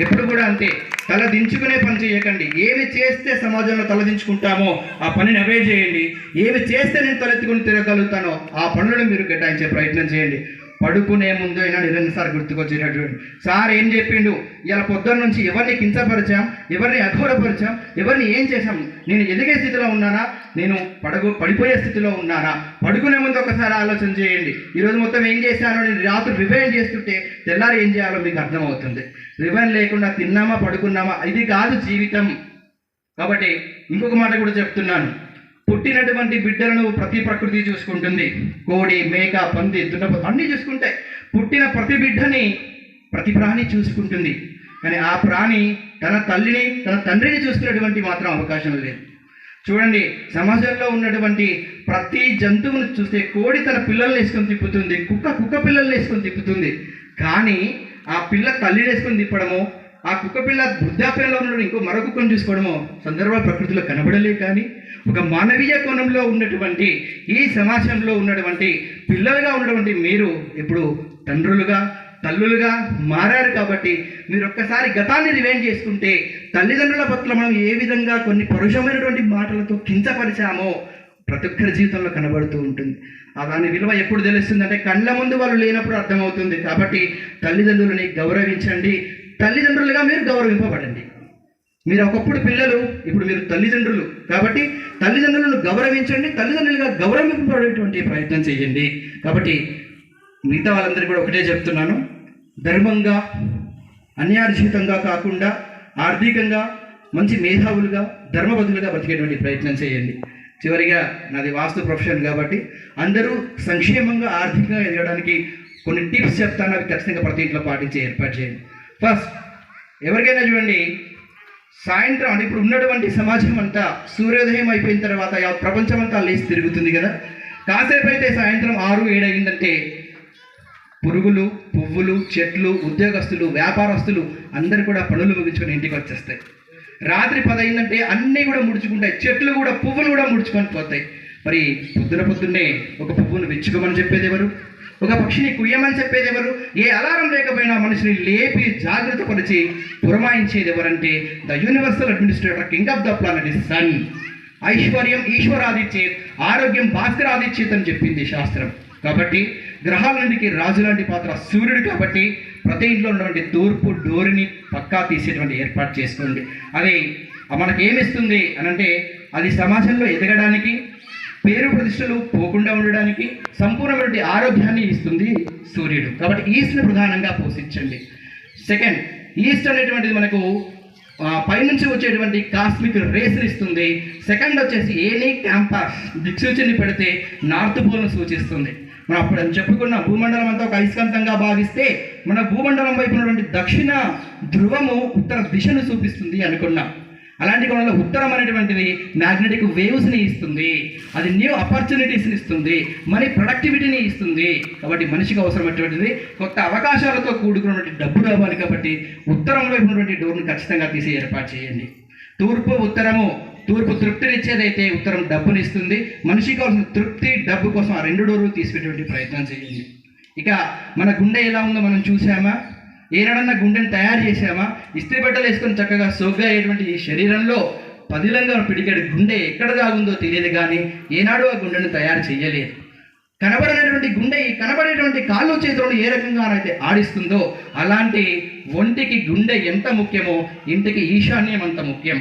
ఎప్పుడు కూడా అంతే, తల దించుకునే పని చేయకండి. ఏమి చేస్తే సమాజంలో తలదించుకుంటామో ఆ పనిని అవే చేయండి. ఏమి చేస్తే నేను తలెత్తుకుని తిరగలుగుతానో ఆ పనులను మీరు కేటాయించే ప్రయత్నం చేయండి. పడుకునే ముందు అయినా నిరంతరం గుర్తుకొచ్చేటటువంటి సార్ ఏం చెప్పిండు, ఇలా పొద్దున్న నుంచి ఎవరిని కించపరిచాం, ఎవరిని అఘోరపరిచాం, ఎవరిని ఏం చేశాం, నేను ఎదిగే స్థితిలో ఉన్నానా, నేను పడిపోయే స్థితిలో ఉన్నానా? పడుకునే ముందు ఒకసారి ఆలోచన చేయండి. ఈరోజు మొత్తం ఏం చేశానో, నేను రాత్రి రివైండ్ చేస్తుంటే తెల్లారి ఏం చేయాలో మీకు అర్థమవుతుంది. రివైండ్ లేకుండా తిన్నామా పడుకున్నామా ఇది కాదు జీవితం. కాబట్టి ఇంకొక మాట కూడా చెప్తున్నాను, పుట్టినటువంటి బిడ్డలను ప్రకృతి చూసుకుంటుంది. కోడి, మేక, పంది, దున్నపోతు అన్నీ చూసుకుంటాయి. పుట్టిన ప్రతి బిడ్డని ప్రతి ప్రాణి చూసుకుంటుంది. కానీ ఆ ప్రాణి తన తల్లిని, తన తండ్రిని చూసుకునేటువంటి మాత్రం అవకాశం లేదు. చూడండి, సమాజంలో ఉన్నటువంటి ప్రతి జంతువును చూస్తే కోడి తన పిల్లల్ని వేసుకొని తిప్పుతుంది, కుక్క పిల్లల్ని వేసుకొని తిప్పుతుంది. కానీ ఆ పిల్ల తల్లిని వేసుకొని తిప్పడము, ఆ కుక్క పిల్ల వృద్ధాప్యంలో ఉన్న మరో కుక్కను చూసుకోవడమో సందర్భాలు ప్రకృతిలో కనబడలే. కానీ ఒక మానవీయ కోణంలో ఉన్నటువంటి ఈ సమాజంలో ఉన్నటువంటి పిల్లలుగా ఉన్నటువంటి మీరు ఇప్పుడు తండ్రులుగా, తల్లులుగా మారారు. కాబట్టి మీరు ఒక్కసారి గతాన్ని రివైండ్ చేసుకుంటే తల్లిదండ్రుల పట్ల మనం ఏ విధంగా కొన్ని పరుషమైనటువంటి మాటలతో కించపరిచామో ప్రతి ఒక్కరి జీవితంలో కనబడుతూ ఉంటుంది. దాని విలువ ఎప్పుడు తెలుస్తుంది అంటే కళ్ళ ముందు వాళ్ళు లేనప్పుడు అర్థమవుతుంది. కాబట్టి తల్లిదండ్రులని గౌరవించండి, తల్లిదండ్రులుగా మీరు గౌరవింపబడండి. మీరు ఒకప్పుడు పిల్లలు, ఇప్పుడు మీరు తల్లిదండ్రులు. కాబట్టి తల్లిదండ్రులను గౌరవించండి, తల్లిదండ్రులుగా గౌరవింపబడేటువంటి ప్రయత్నం చేయండి. కాబట్టి మిగతా వాళ్ళందరికీ కూడా ఒకటే చెప్తున్నాను, ధర్మంగా, అన్యార్జితంగా కాకుండా ఆర్థికంగా మంచి మేధావులుగా, ధర్మబద్ధులుగా బతికేటువంటి ప్రయత్నం చేయండి. చివరిగా నాది వాస్తు ప్రొఫెషన్ కాబట్టి అందరూ సంక్షేమంగా ఆర్థికంగా ఎదగడానికి కొన్ని టిప్స్ చెప్తాను, అవి ఖచ్చితంగా ప్రతి ఇంట్లో పాటించే ఏర్పాటు చేయండి. ఫస్ట్, ఎవరికైనా చూడండి, సాయంత్రం అంటే ఇప్పుడు ఉన్నటువంటి సమాజం అంతా సూర్యోదయం అయిపోయిన తర్వాత ప్రపంచం అంతా లేచి తిరుగుతుంది కదా. కాసేపు అయితే సాయంత్రం 6-7 అయిందంటే పురుగులు, పువ్వులు, చెట్లు, ఉద్యోగస్తులు, వ్యాపారస్తులు అందరు కూడా పనులు ముగించుకొని ఇంటికి వచ్చేస్తాయి. రాత్రి 10 అయిందంటే అన్నీ కూడా ముడుచుకుంటాయి, చెట్లు కూడా, పువ్వులు కూడా ముడుచుకొని పోతాయి. మరి పొద్దున్నే ఒక పువ్వును విచ్చుకోమని చెప్పేది ఎవరు? ఒక పక్షిని కుయ్యమని చెప్పేది ఎవరు? ఏ అలారం లేకపోయినా మనిషిని లేపి జాగ్రత్త పరిచి పురమాయించేది ఎవరంటే the universal administrator, king of the planet is sun. ఐశ్వర్యం ఈశ్వరాదిచ్చేత్, ఆరోగ్యం భాస్కరాదిచ్చేత్ అని చెప్పింది శాస్త్రం. కాబట్టి గ్రహాల నుండికి రాజు లాంటి పాత్ర సూర్యుడు. కాబట్టి ప్రతి ఇంట్లో ఉన్నటువంటి తూర్పు డోరిని పక్కా తీసేటువంటి ఏర్పాటు చేసుకోండి. అది మనకేమిస్తుంది అనంటే అది సమాజంలో ఎదగడానికి, పేరు ప్రతిష్టలు పోకుండా ఉండడానికి సంపూర్ణమైన ఆరోగ్యాన్ని ఇస్తుంది సూర్యుడు. కాబట్టి ఈస్ట్ని ప్రధానంగా పోషించండి. సెకండ్, ఈస్ట్ అనేటువంటిది మనకు పైనుంచి వచ్చేటువంటి కాస్మిక్ రేస్ని ఇస్తుంది. సెకండ్ వచ్చేసి ఏనీ క్యాంపస్ దిక్సూచిని పెడితే నార్త్ పోల్ను సూచిస్తుంది. మనం అప్పుడు చెప్పుకున్న భూమండలం అంతా ఒక అయస్కాంతంగా భావిస్తే మన భూమండలం వైపు ఉన్నటువంటి దక్షిణ ధ్రువము ఉత్తర దిశను చూపిస్తుంది అనుకున్నాం. అలాంటి కోణంలో ఉత్తరం అనేటువంటిది మ్యాగ్నెటిక్ వేవ్స్ని ఇస్తుంది, అది న్యూ ఆపర్చునిటీస్ని ఇస్తుంది, మనీ ప్రొడక్టివిటీని ఇస్తుంది. కాబట్టి మనిషికి అవసరమైనటువంటిది కొత్త అవకాశాలతో కూడుకున్నటువంటి డబ్బు రావాలి. కాబట్టి ఉత్తరం వైపు ఉన్నటువంటి డోర్ను ఖచ్చితంగా తీసి ఏర్పాటు చేయండి. తూర్పు ఉత్తరము, తూర్పు తృప్తినిచ్చేదైతే ఉత్తరం డబ్బునిస్తుంది. మనిషికి కావాల్సిన తృప్తి, డబ్బు కోసం ఆ రెండు డోర్లు తీసిపెట్టేటువంటి ప్రయత్నం చేయండి. ఇక మన గుండె ఎలా ఉందో మనం చూసామా? ఏనాడన్నా గుండెని తయారు చేసామా? ఇస్త్రీ బట్టలు వేసుకొని చక్కగా సోగ్గా అయ్యేటువంటి ఈ శరీరంలో పదిలంగా పిడికెడు గుండె ఎక్కడ దాగుందో తెలియదు, కానీ ఏనాడు ఆ గుండెను తయారు చేయలేదు. కనబడేటువంటి గుండె ఈ కనబడేటువంటి కాళ్ళు చేతులను ఏ రకంగానైతే ఆడిస్తుందో అలాంటి ఒంటికి గుండె ఎంత ముఖ్యమో ఇంటికి ఈశాన్యం అంత ముఖ్యం.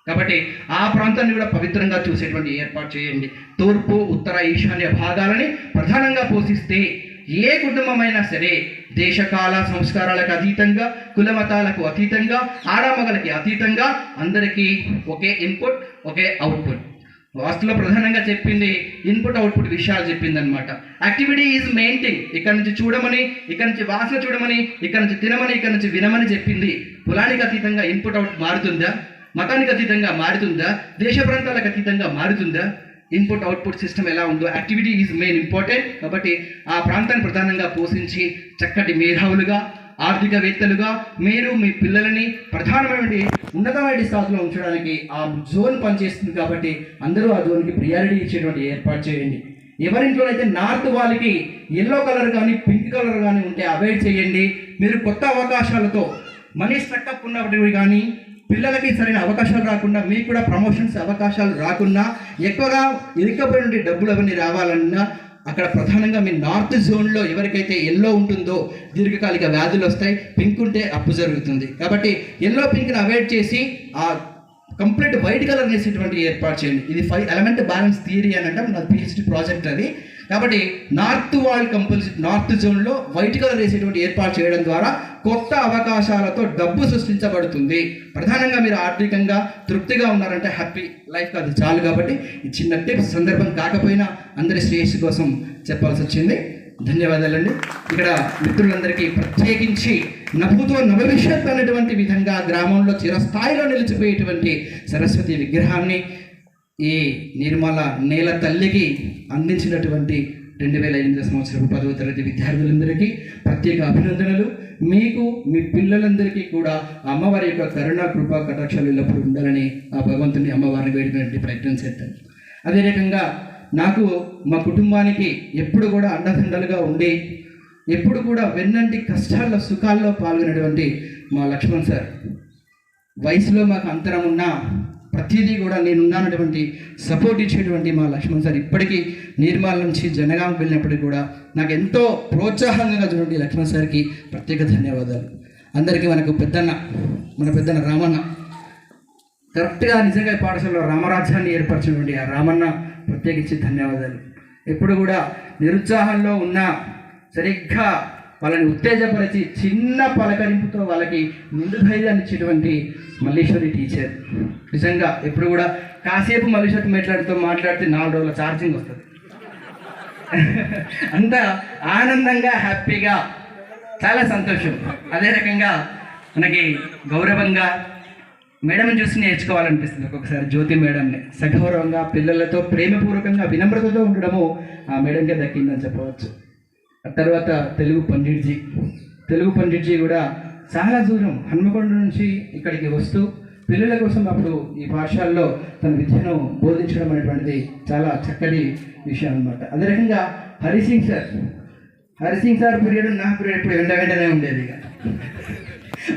కాబట్టి ఆ ప్రాంతాన్ని కూడా పవిత్రంగా చూసేటువంటి ఏర్పాటు చేయండి. తూర్పు, ఉత్తర, ఈశాన్య భాగాలని ప్రధానంగా పోషిస్తే ఏ కుటుంబమైనా సరే దేశకాల సంస్కారాలకు అతీతంగా, కులమతాలకు అతీతంగా, ఆడామగలకి అతీతంగా అందరికీ ఒకే ఇన్పుట్, ఒకే అవుట్పుట్. వాస్తులో ప్రధానంగా చెప్పింది ఇన్పుట్ అవుట్పుట్ విషయాలు చెప్పింది అనమాట. Activity is main thing. ఇక్కడ నుంచి చూడమని, ఇక్కడ నుంచి వాసన చూడమని, ఇక్కడ నుంచి తినమని, ఇక్కడ నుంచి వినమని చెప్పింది. కులానికి అతీతంగా ఇన్పుట్ అవుట్ మారుతుందా? మతానికి అతీతంగా మారుతుందా? దేశ ప్రాంతాలకు అతీతంగా మారుతుందా? ఇన్పుట్ అవుట్పుట్ సిస్టమ్ ఎలా ఉందో యాక్టివిటీ ఈజ్ మెయిన్ ఇంపార్టెంట్. కాబట్టి ఆ ప్రాంతాన్ని ప్రధానంగా పోషించి చక్కటి మేధావులుగా, ఆర్థికవేత్తలుగా మీరు మీ పిల్లలని ప్రధానమైన ఉన్నతమైన స్థాయిలో ఉంచడానికి ఆ జోన్ పనిచేస్తుంది. కాబట్టి అందరూ ఆ జోన్కి ప్రియారిటీ ఇచ్చేటువంటి ఏర్పాటు చేయండి. ఎవరింట్లో అయితే నార్త్ వాళ్ళకి ఎల్లో కలర్ కానీ పింక్ కలర్ కానీ ఉంటే అవాయిడ్ చేయండి. మీరు కొత్త అవకాశాలతో మనీ స్ట్రక్అప్ ఉన్నప్పటికీ కానీ పిల్లలకి సరైన అవకాశాలు రాకుండా, మీకు కూడా ప్రమోషన్స్ అవకాశాలు రాకుండా, ఎక్కువగా ఇరుకపోయిన డబ్బులు అవన్నీ రావాలన్నా అక్కడ ప్రధానంగా మీ నార్త్ జోన్లో ఎవరికైతే ఎల్లో ఉంటుందో దీర్ఘకాలిక వ్యాధులు వస్తాయి, పింక్ ఉంటే అప్పు జరుగుతుంది. కాబట్టి ఎల్లో పింక్ని అవాయిడ్ చేసి ఆ కంప్లీట్ వైట్ కలర్ వేసేటువంటి ఏర్పాటు చేయండి. ఇది 5 ఎలిమెంట్ బ్యాలెన్స్ థియరీ అని అంటే నా PhD ప్రాజెక్ట్ అది. కాబట్టి నార్త్ వాల్ కంపల్సరీ నార్త్ జోన్లో వైట్ కలర్ వేసేటువంటి ఏర్పాటు చేయడం ద్వారా కొత్త అవకాశాలతో డబ్బు సృష్టించబడుతుంది. ప్రధానంగా మీరు ఆర్థికంగా తృప్తిగా ఉన్నారంటే హ్యాపీ లైఫ్ అది చాలు. కాబట్టి ఈ చిన్న టిప్స్ సందర్భం కాకపోయినా అందరి శ్రేయస్సు కోసం చెప్పాల్సి వచ్చింది. ధన్యవాదాలండి. ఇక్కడ మిత్రులందరికీ ప్రత్యేకించి నభూతో నభవిష్యత్ అనేటువంటి విధంగా గ్రామంలో చిరస్థాయిలో నిలిచిపోయేటువంటి సరస్వతి విగ్రహాన్ని ఈ నిర్మల నేల తల్లికి అందించినటువంటి 2008 సంవత్సరపు 10వ తరగతి విద్యార్థులందరికీ ప్రత్యేక అభినందనలు. మీకు మీ పిల్లలందరికీ కూడా అమ్మవారి యొక్క కరుణ, కృప, కటాక్షాలు ఎల్లప్పుడూ ఉండాలని ఆ భగవంతుని అమ్మవారిని వేడుకునే ప్రయత్నం చేద్దాం. అదే రకంగా నాకు మా కుటుంబానికి ఎప్పుడు కూడా అండదండలుగా ఉండి ఎప్పుడు కూడా వెన్నంటి కష్టాల్లో సుఖాల్లో పాల్గొనేటువంటి మా లక్ష్మణ్ సార్, వయసులో మాకు అంతరం ఉన్నా ప్రతిదీ కూడా నేనున్నానటువంటి సపోర్ట్ ఇచ్చేటువంటి మా లక్ష్మణ్ సార్ ఇప్పటికీ నిర్మాల నుంచి జనగాంకి వెళ్ళినప్పటికీ కూడా నాకు ఎంతో ప్రోత్సాహంగా చూడండి లక్ష్మణ్ సార్కి ప్రత్యేక ధన్యవాదాలు. అందరికీ మన పెద్దన్న రామన్న కరెక్ట్గా నిజంగా పాఠశాలలో రామరాజ్యాన్ని ఏర్పరిచినటువంటి ఆ రామన్న ప్రత్యేకించి ధన్యవాదాలు. ఎప్పుడు కూడా నిరుత్సాహంలో ఉన్న సరిగ్గా వాళ్ళని ఉత్తేజపరిచి చిన్న పలకరింపుతో వాళ్ళకి ముందు ధైర్యాన్ని ఇచ్చేటువంటి మల్లీశ్వరి టీచర్. నిజంగా ఎప్పుడు కూడా కాసేపు మల్లీశ్వరి మాట్లాడితే 4 రోజుల ఛార్జింగ్ వస్తుంది. అంత ఆనందంగా హ్యాపీగా చాలా సంతోషం. అదే రకంగా మనకి గౌరవంగా మేడంని చూసి నేర్చుకోవాలనిపిస్తుంది ఒక్కొక్కసారి. జ్యోతి మేడంని సగౌరవంగా పిల్లలతో ప్రేమపూర్వకంగా వినమ్రతతో ఉండడము ఆ మేడంకే దక్కిందని చెప్పవచ్చు. ఆ తర్వాత తెలుగు పండిట్జీ కూడా చాలా దూరం హన్మకొండ నుంచి ఇక్కడికి వస్తూ పిల్లల కోసం అప్పుడు ఈ పాఠశాలలో తన విద్యను బోధించడం అనేటువంటిది చాలా చక్కటి విషయం అన్నమాట. అదే రకంగా హరిసింగ్ సార్ పీరియడ్ నా పీరియడ్ ఇప్పుడు వెంటనే ఉండేది. ఇక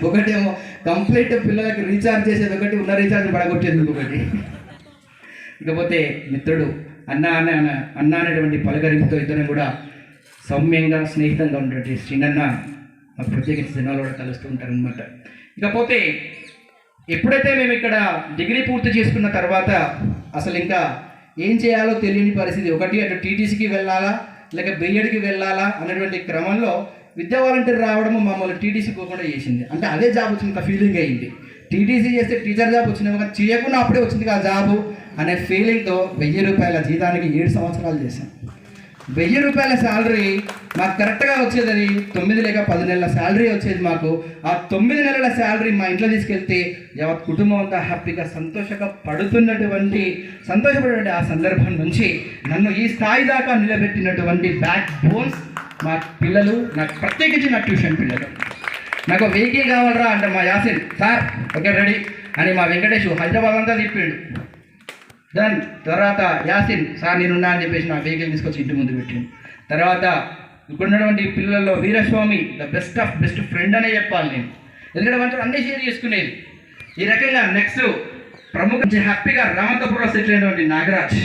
ఒకటేమో కంప్లీట్ పిల్లలకి రీఛార్జ్ చేసేది ఒకటి, ఉన్న రీఛార్జ్ పడగొట్టేది ఒకటి. ఇకపోతే మిత్రుడు అన్న అనేటువంటి పలకరింపుతో ఇద్దరం కూడా సౌమ్యంగా స్నేహితంగా ఉన్నటువంటి శ్రీనన్న మాకు ప్రత్యేకించి సినిమాలో కూడా కలుస్తూ ఉంటారనమాట. ఇకపోతే ఎప్పుడైతే మేము ఇక్కడ డిగ్రీ పూర్తి చేసుకున్న తర్వాత అసలు ఇంకా ఏం చేయాలో తెలియని పరిస్థితి. ఒకటి అటు టీటీసీకి వెళ్ళాలా లేక బీఎడ్కి వెళ్ళాలా అనేటువంటి క్రమంలో విద్యా వాలంటీర్ రావడము మమ్మల్ని టీటీసీ పోకుండా చేసింది. అంటే అదే జాబ్ వచ్చింది ఫీలింగ్ అయింది. టీటీసీ చేస్తే టీచర్ జాబ్ వచ్చింది, కానీ చేయకుండా అప్పుడే వచ్చింది ఆ జాబు అనే ఫీలింగ్తో 1000 రూపాయల జీతానికి 7 సంవత్సరాలు చేశాను. 1000 రూపాయల శాలరీ మాకు కరెక్ట్గా వచ్చేది. 9 లేక 10 నెలల శాలరీ వచ్చేది మాకు. ఆ 9 నెలల శాలరీ మా ఇంట్లో తీసుకెళ్తే యావత్ కుటుంబం అంతా హ్యాపీగా సంతోషపడేటువంటి ఆ సందర్భం నుంచి నన్ను ఈ స్థాయి దాకా నిలబెట్టినటువంటి బ్యాక్ బోన్స్ మా పిల్లలు, నాకు ప్రత్యేకించి నా ట్యూషన్ పిల్లలు. నాకు వెహికల్ కావాలరా అంటే మా యాసిన్ సార్ ఓకే రెడీ అని మా వెంకటేష్ హైదరాబాద్ అంతా తిప్పిండు. దాని తర్వాత యాసిన్ సార్ నేనున్నా అని చెప్పేసి నా వెహికల్ తీసుకొచ్చి ఇంటి ముందు పెట్టిండు. తర్వాత ఇప్పుడున్నటువంటి పిల్లల్లో Veeraswamy the best of best friend అనే చెప్పాలి నేను, ఎందుకంటే మంచిగా అన్నీ షేర్ చేసుకునేది. ఈ రకంగా నెక్స్ట్ ప్రముఖ హ్యాపీగా రామతపురంలో సెటిల్ అయినటువంటి నాగరాజ్,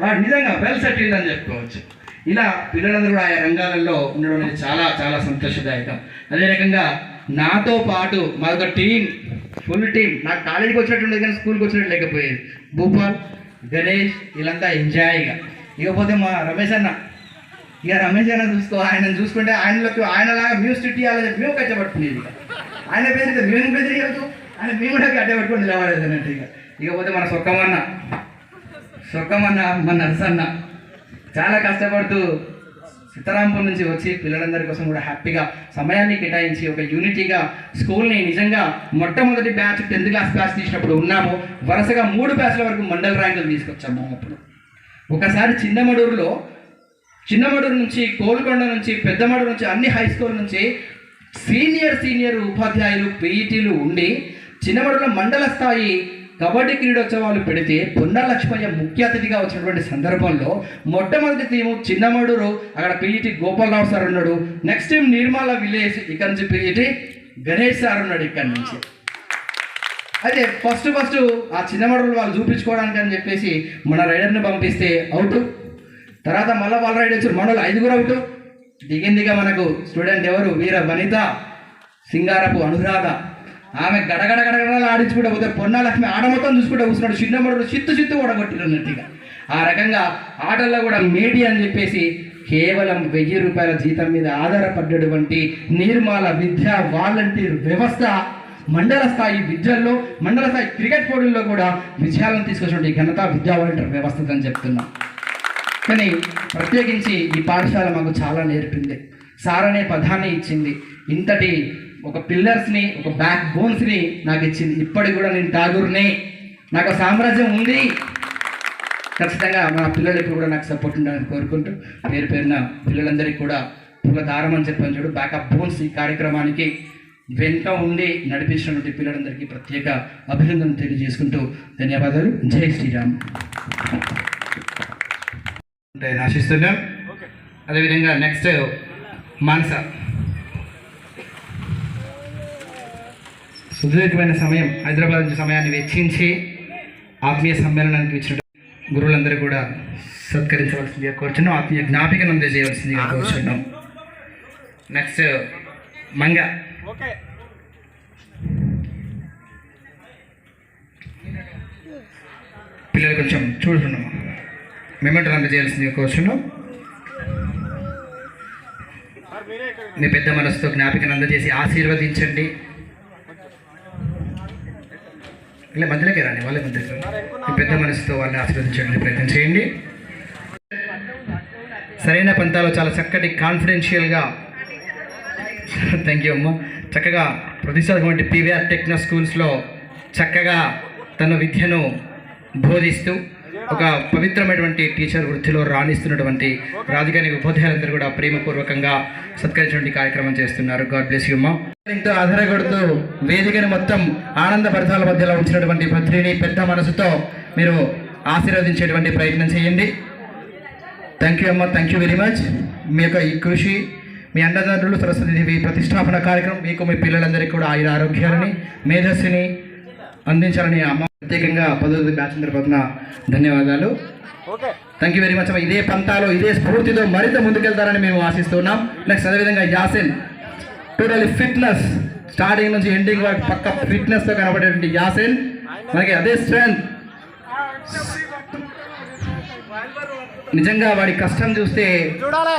వాడు నిజంగా వెల్ సెటిల్డ్ అని చెప్పుకోవచ్చు. ఇలా పిల్లలందరూ కూడా ఆయా రంగాలలో ఉండడం అనేది చాలా చాలా సంతోషదాయకం. అదే రకంగా నాతో పాటు మాదొక టీం, ఫుల్ టీం. నాకు కాలేజీకి వచ్చినట్టు ఉండేది కానీ స్కూల్కి వచ్చినట్టు లేకపోయేది. భూపాల్, గణేష్ వీళ్ళంతా ఎంజాయ్గా. ఇకపోతే మా రమేష్ అన్న, ఇక రమేష్ అన్న ఆయన చూసుకుంటే ఆయనలాగా మేము స్టిట్ ఇవ్వాలని చెప్పి మేము కష్టపడుకునేది. ఆయన బెదిరితే మేము బెదిరియదు, ఆయన మేము కూడా కట్టబెట్టుకుని నిలబడేది అన్నట్టు. ఇకపోతే మన సొక్కమన్న మన నర్సన్న చాలా కష్టపడుతూ సీతారాంపూర్ నుంచి వచ్చి పిల్లలందరి కోసం కూడా హ్యాపీగా సమయాన్ని కేటాయించి ఒక యూనిటీగా స్కూల్ని నిజంగా మొట్టమొదటి బ్యాచ్ 10th క్లాస్ బ్యాచ్ తీసినప్పుడు ఉన్నాము. వరుసగా 3 బ్యాచ్ల వరకు మండల ర్యాంకులు తీసుకొచ్చాము. అప్పుడు ఒకసారి చిన్నమడూరు నుంచి, కోల్కొండ నుంచి, పెద్దమడూరు నుంచి, అన్ని హై స్కూల్ నుంచి సీనియర్ ఉపాధ్యాయులు పీఈటీలు ఉండి చిన్నమడూరులో మండల స్థాయి కబడ్డీ క్రీడోత్సవాలు పెడితే పొన్నా లక్ష్మయ్య ముఖ్య అతిథిగా వచ్చినటువంటి సందర్భంలో మొట్టమొదటి టీము చిన్నమడూరు, అక్కడ పీఈటీ గోపాలరావు సార్ ఉన్నాడు. నెక్స్ట్ టీం నిర్మల విలేజ్, ఇక్కడ నుంచి పీఈటీ గణేష్ సార్ ఉన్నాడు ఇక్కడ నుంచి. అయితే ఫస్ట్ ఆ చిన్నమడూరు వాళ్ళు చూపించుకోవడానికి అని చెప్పేసి మన రైడర్ని పంపిస్తే అవుట్. తర్వాత మళ్ళీ వాళ్ళ రైడ్ వచ్చారు, మన 5 అవుట్. దిగిందిగా మనకు స్టూడెంట్ ఎవరు, వీర వనిత, సింగారపు అనురాధ. ఆమె గడగడగడగడలు ఆడించుకుంటూ పోతే పొన్నా లక్ష్మి ఆట మొత్తం చూసుకుంటూ కూర్చున్నాడు. చిన్నమడులు చిత్తు ఓడగొట్టినట్టుగా. ఆ రకంగా ఆటల్లో కూడా మేటి అని చెప్పేసి కేవలం 1000 రూపాయల జీతం మీద ఆధారపడ్డటువంటి నిర్మల విద్యా వాలంటీర్ వ్యవస్థ మండల స్థాయి విద్యల్లో, మండల స్థాయి క్రికెట్ పోటీల్లో కూడా విజయాలను తీసుకొచ్చినటువంటి ఘనత విద్యా వాలంటీర్ వ్యవస్థ అని చెప్తున్నాం. కానీ ప్రత్యేకించి ఈ పాఠశాల మాకు చాలా నేర్పింది. సార్ అనే పదాన్ని ఇచ్చింది. ఇంతటి ఒక పిల్లర్స్ని, ఒక బ్యాక్ బోన్స్ని నాకు ఇచ్చింది. ఇప్పటికి కూడా నేను ఠాగూర్ని, నాకు సామ్రాజ్యం ఉంది. ఖచ్చితంగా మా పిల్లలు ఇప్పుడు కూడా నాకు సపోర్ట్ ఉండాలని కోరుకుంటూ పేరున పిల్లలందరికీ కూడా పూలదారం అని చెప్పని చూడు బ్యాకప్ బోన్స్ ఈ కార్యక్రమానికి వెంట ఉండి నడిపించినటువంటి పిల్లలందరికీ ప్రత్యేక అభినందనలు తెలియజేసుకుంటూ ధన్యవాదాలు. జై శ్రీరామ్ ఉంటాయని ఆశిస్తున్నాం. అదేవిధంగా నెక్స్ట్ మానస, సుదీర్ఘమైన సమయం హైదరాబాద్ నుంచి సమయాన్ని వెచ్చించి ఆత్మీయ సమ్మేళనానికి ఇచ్చిన గురువులందరూ కూడా సత్కరించవలసిందిగా కోరుచున్నాం. ఆత్మీయ జ్ఞాపికను అందజేయవలసిందిగా కోరుచున్నాం. నెక్స్ట్ మంగ, పిల్లలు కొంచెం చూడుతున్నాము, మెమెంటో అందజేయాల్సిందిగా కోరుచున్నాం. మీ పెద్ద మనసుతో జ్ఞాపికను అందజేసి ఆశీర్వదించండి. ఇలా మధ్యలోకి రాండి, వాళ్ళే మధ్యలోకి మీ పెద్ద మనసుతో వాళ్ళని ఆశీర్వదించడానికి ప్రయత్నం చేయండి. సరైన పంతాలో చాలా చక్కటి కాన్ఫిడెన్షియల్గా థ్యాంక్ యూ అమ్మ, చక్కగా ప్రతిష్టాత్మకమైన పీవీఆర్ టెక్నో స్కూల్స్లో చక్కగా తన విద్యను బోధిస్తూ ఒక పవిత్రమైనటువంటి టీచర్ వృత్తిలో రాణిస్తున్నటువంటి రాజకీయ ఉపాధ్యాయులందరూ కూడా ప్రేమపూర్వకంగా సత్కరించినటువంటి కార్యక్రమం చేస్తున్నారు. గాడ్ బ్లెస్ యూ అమ్మ. ఇంతో ఆధారపడుతూ వేదికను మొత్తం ఆనంద భరితాల మధ్యలో ఉంచినటువంటి భద్రిని పెద్ద మనసుతో మీరు ఆశీర్వదించేటువంటి ప్రయత్నం చేయండి. థ్యాంక్ యూ అమ్మ, థ్యాంక్ యూ వెరీ మచ్. మీ యొక్క ఈ కృషి, మీ అండదండలు సరస్వతీదేవి ప్రతిష్టాపన కార్యక్రమం మీకు మీ పిల్లలందరికీ కూడా ఆయుర ఆరోగ్యాలని మేధస్సుని అందించాలని అమ్మ ప్రత్యేకంగా 10వ బ్యాచ్ తరపున ధన్యవాదాలు. Thank you very much. ఇదే పంతాలో ఇదే స్ఫూర్తితో మరింత ముందుకెళ్తారని మేము ఆశిస్తున్నాం. నెక్స్ట్ అదేవిధంగా యాసిన్ టోటలీ ఫిట్నెస్, స్టార్టింగ్ నుంచి ఎండింగ్ వరకు పక్క ఫిట్నెస్తో కనబడేటువంటి యాసిన్, మనకి అదే స్ట్రెంత్ నిజంగా వాడి కష్టం చూస్తే చాలా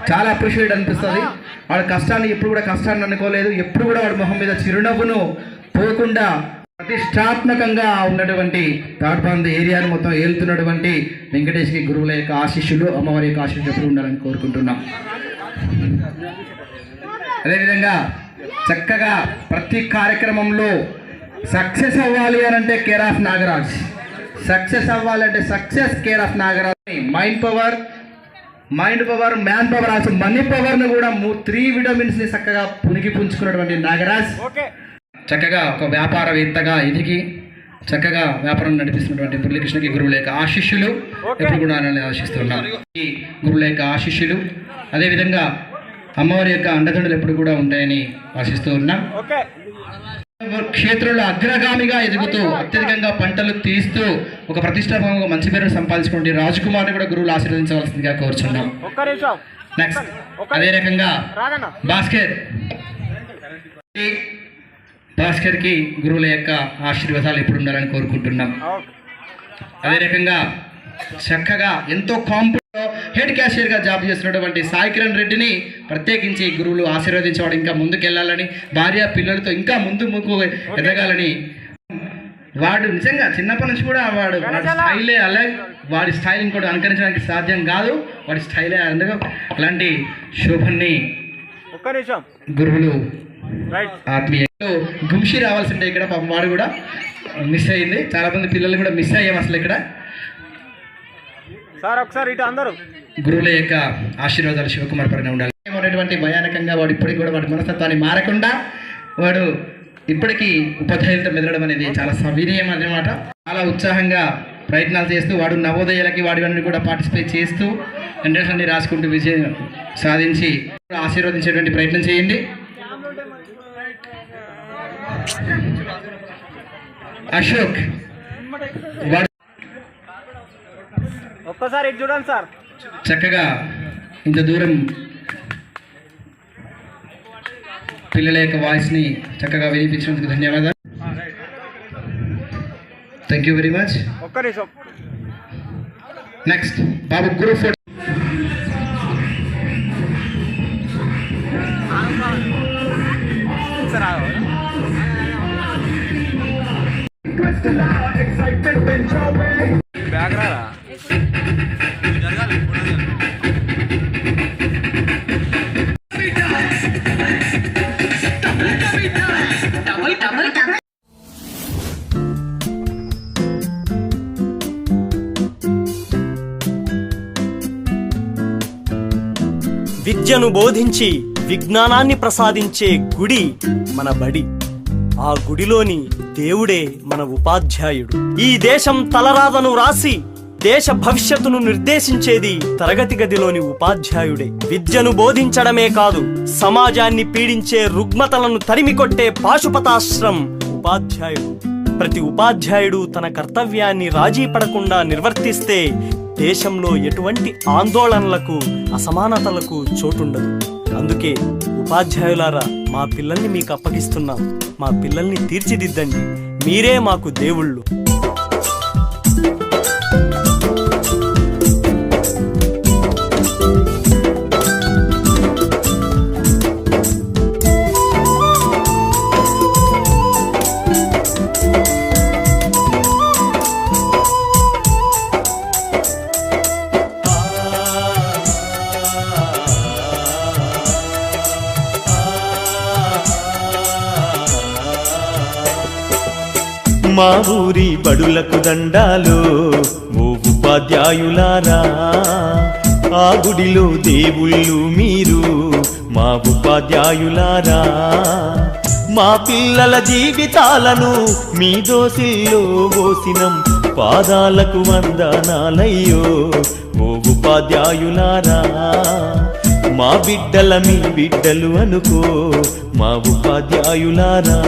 చాలా అప్రిషియేట్ అనిపిస్తుంది. వాడి కష్టాన్ని ఎప్పుడు కూడా కష్టాన్ని అనుకోలేదు. ఎప్పుడు కూడా వాడి మొహం మీద చిరునవ్వును పోకుండా ప్రతిష్టాత్మకంగా ఉన్నటువంటి తాడ్పాంద ఏరియాను మొత్తం ఏలుతున్నటువంటి వెంకటేశ్వరి గురువుల యొక్క ఆశీస్సులు, అమ్మవారి యొక్క ఆశీస్సులు ఎప్పుడు ఉండాలని కోరుకుంటున్నాం. అదేవిధంగా చక్కగా ప్రతి కార్యక్రమంలో సక్సెస్ అవ్వాలి అని అంటే కేర్ ఆఫ్ నాగరాజ్, సక్సెస్ అవ్వాలంటే success care of Nagaraj. Mind power, man power, also money పవర్ను కూడా 3 విటమిన్స్ని చక్కగా పుణికి పుంజుకున్నటువంటి నాగరాజ్ చక్కగా ఒక వ్యాపారవేత్తగా ఎదిగి చక్కగా వ్యాపారం నడిపిస్తున్నటువంటి మురళీకృష్ణకి గురువుల యొక్క ఆశీస్సులు ఎప్పుడు కూడా ఆశిస్తున్నాం. ఈ గురువుల యొక్క ఆశీస్సులు అదేవిధంగా అమ్మవారి యొక్క అండదండలు ఎప్పుడు కూడా ఉంటాయని ఆశిస్తూ ఉన్నాం. క్షేత్రంలో అగ్రగామిగా ఎదుగుతూ అత్యధికంగా పంటలు తీస్తూ ఒక ప్రతిష్టాత్మకంగా మంచి పేరు సంపాదించుకుంటే రాజ్ కుమార్ని కూడా గురువులు ఆశీర్వదించవలసిందిగా కోరుచున్నాం. నెక్స్ట్ అదే రకంగా భాస్కర్కి గురువుల యొక్క ఆశీర్వాదాలు ఎప్పుడు ఉండాలని కోరుకుంటున్నాం. అదే రకంగా చక్కగా ఎంతో హెడ్ క్యాషియర్గా జాబ్ చేస్తున్నటువంటి సాయి కిరణ్ రెడ్డిని ప్రత్యేకించి గురువులు ఆశీర్వదించేవాడు ఇంకా ముందుకెళ్ళాలని, భార్య పిల్లలతో ఇంకా ముందుకు ఎదగాలని. వాడు నిజంగా చిన్నప్పటి నుంచి కూడా వాడి స్టైలే అలాగే, వాడి స్టైల్ ఇంకోటి అనుకరించడానికి సాధ్యం కాదు. వాడి స్టైలే అందుకు అలాంటి శోభన్ని గురువులు ఆత్మీయంలో గుంషి రావాల్సిందే. ఇక్కడ పాపం వాడు కూడా మిస్ అయ్యింది. చాలా మంది పిల్లలు కూడా మిస్ అయ్యాం అసలు ఇక్కడ. గురువుల యొక్క ఆశీర్వాదాలు శివకుమార్ పైన ఉండాలి. ఉన్నటువంటి భయానకంగా వాడు ఇప్పటికి కూడా వాడి మనస్తత్వాన్ని మారకుండా వాడు ఇప్పటికీ ఉపాధ్యాయులతో మెదలడం అనేది చాలా సవినయం అన్నమాట. చాలా ఉత్సాహంగా ప్రయత్నాలు చేస్తూ వాడు నవోదయాలకి వాడివన్నీ కూడా పార్టిసిపేట్ చేస్తూ ఎంట్రన్స్ అన్ని రాసుకుంటూ విజయం సాధించి ఆశీర్వదించేటువంటి ప్రయత్నం చేయండి. అశోక్ ఒక్కసారి చూడండి సార్, చక్కగా ఇంత దూరం పిల్లల యొక్క వాయిస్ని చక్కగా వినిపించినందుకు ధన్యవాదాలు. Thank you very much. Next Babu Guru photo. Bag రారా విద్యను బోధించి విజ్ఞానాన్ని ప్రసాదించే గుడి మన బడి. ఆ గుడిలోని దేవుడే మన ఉపాధ్యాయుడు. ఈ దేశం తలరాతను రాసి దేశ భవిష్యత్తును నిర్దేశించేది తరగతి గదిలోని ఉపాధ్యాయుడే. విద్యను బోధించడమే కాదు, సమాజాన్ని పీడించే రుగ్మతలను తరిమికొట్టే పాశుపతాశ్రం ఉపాధ్యాయుడు. ప్రతి ఉపాధ్యాయుడు తన కర్తవ్యాన్ని రాజీ పడకుండా నిర్వర్తిస్తే దేశంలో ఎటువంటి ఆందోళనలకు, అసమానతలకు చోటుండదు. అందుకే ఉపాధ్యాయులారా, మా పిల్లల్ని మీకు అప్పగిస్తున్నాం. మా పిల్లల్ని తీర్చిదిద్దండి. మీరే మాకు దేవుళ్ళు. మా ఊరి బడులకు దండాలు ఓ ఉపాధ్యాయులారా, ఆ గుడిలో దేవుళ్ళు మీరు మా ఉపాధ్యాయులారా. మా పిల్లల జీవితాలను మీ దోసిల్లో పోసినం, పాదాలకు వందనాలయ్యో ఓ ఉపాధ్యాయులారా. మా బిడ్డల మీ బిడ్డలు అనుకో మా ఉపాధ్యాయులారా.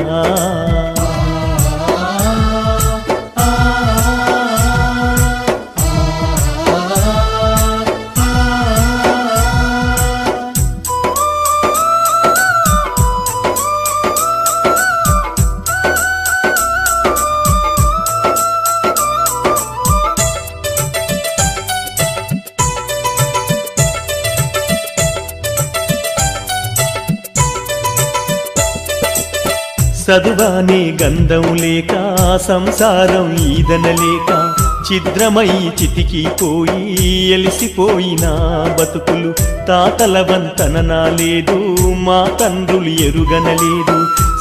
చదువానే గంధం లేక సంసారం ఈదనలేక ఛిద్రమై చితికిపోయి ఎలిసిపోయిన బతుకులు తాతల వంతన లేదు మా తండ్రులు ఎరుగనలేదు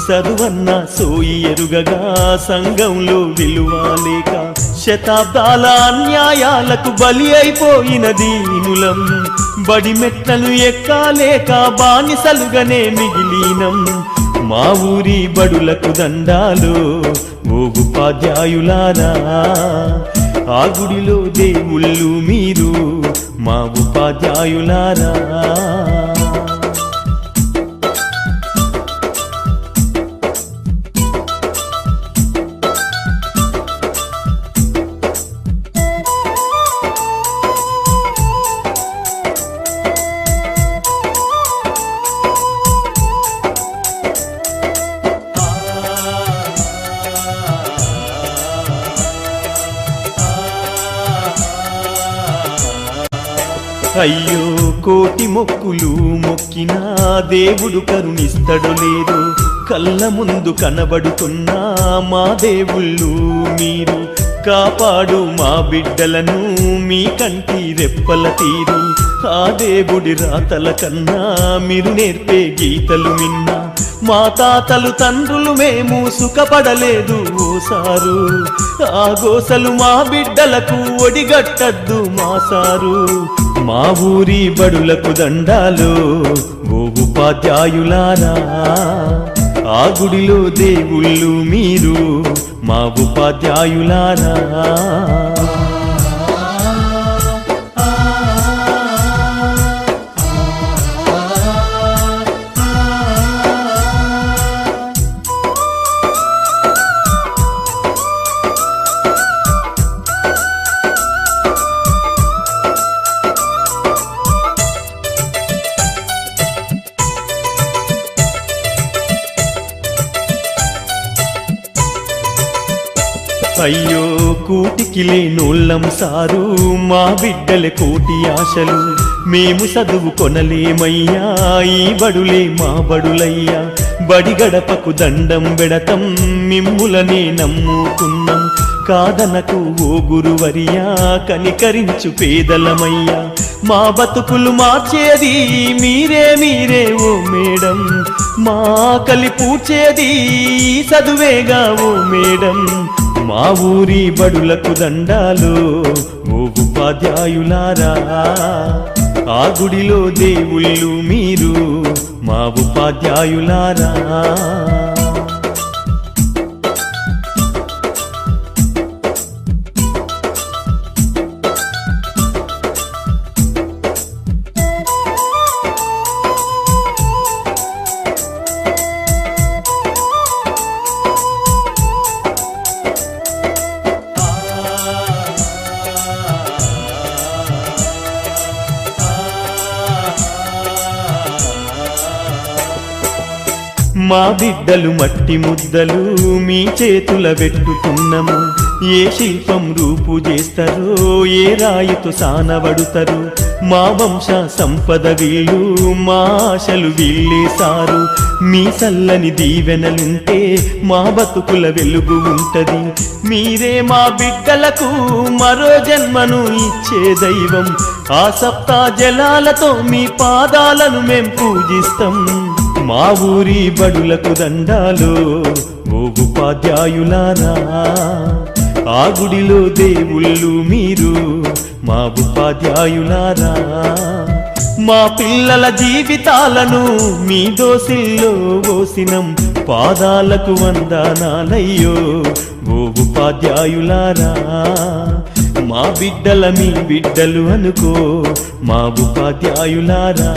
చదువన్న సోయి ఎరుగగా సంఘంలో విలువ లేక శతాబ్దాల అన్యాయాలకు బలి అయిపోయిన దీనులం బడి మెట్లను ఎక్కాలేక బానిసలుగానే మిగిలినం మా ఊరి బడులకు దండాలు ఓ ఉపాధ్యాయులారా ఆ గుడిలో దేవుళ్ళు మీరు మా ఉపాధ్యాయులారా అయ్యో కోటి మొక్కులు మొక్కినా దేవుడు కరుణిస్తడు లేదు కళ్ళ ముందు కనబడుతున్నా మా దేవుళ్ళు మీరు కాపాడు మా బిడ్డలను మీ కంటి రెప్పల తీరు ఆ దేవుడి రాతల కన్నా మీరు నేర్పే గీతలు విన్నా మా తాతలు తండ్రులు మేము సుఖపడలేదు ఓసారు ఆ గోసలు మా బిడ్డలకు ఒడిగట్టద్దు మా సారు మా ఊరి బడులకు దండాలు ఓ ఉపాధ్యాయులారా ఆ గుడిలో దేవుళ్ళు మీరు మా ఉపాధ్యాయులారా అయ్యో కూటికి లేనోళ్ళం సారు మా బిడ్డల కోటి ఆశలు మేము చదువు కొనలేమయ్యా ఈ బడులే మా బడులయ్యా బడి గడపకు దండం బెడతం మిమ్ములనే నమ్ముకున్నాం కాదనకు ఓ గురువరియా కనికరించు పేదలమయ్యా మా బతుకులు మార్చేది మీరే మీరే ఓ మేడం మా కలి పూడ్చేది చదువేగా ఓ మేడం మా ఊరి బడులకు దండాలు ఓ ఉపాధ్యాయులారా ఆ గుడిలో దేవుళ్ళు మీరు మా ఉపాధ్యాయులారా మా బిడ్డలు మట్టి ముద్దలు మీ చేతుల పెట్టుకున్నాము ఏ శిల్పం రూపు చేస్తారో ఏ రాయితో సానబడుతారు మా వంశ సంపద వీళ్ళు మా ఆశలు వీళ్ళేసారు మీ చల్లని దీవెనలుంటే మా బతుకుల వెలుగు ఉంటది మీరే మా బిడ్డలకు మరో జన్మను ఇచ్చే దైవం ఆ సప్తా జలాలతో మీ పాదాలను మేం పూజిస్తాం మా ఊరి బడులకు దండాలు ఓ ఉపాధ్యాయులారా ఆ గుడిలో దేవుళ్ళు మీరు మా ఉపాధ్యాయులారా మా పిల్లల జీవితాలను మీ దోసిల్లో పోసినం పాదాలకు వందనాలయ్యో ఓ ఉపాధ్యాయులారా మా బిడ్డల మీ బిడ్డలు అనుకో మా ఉపాధ్యాయులారా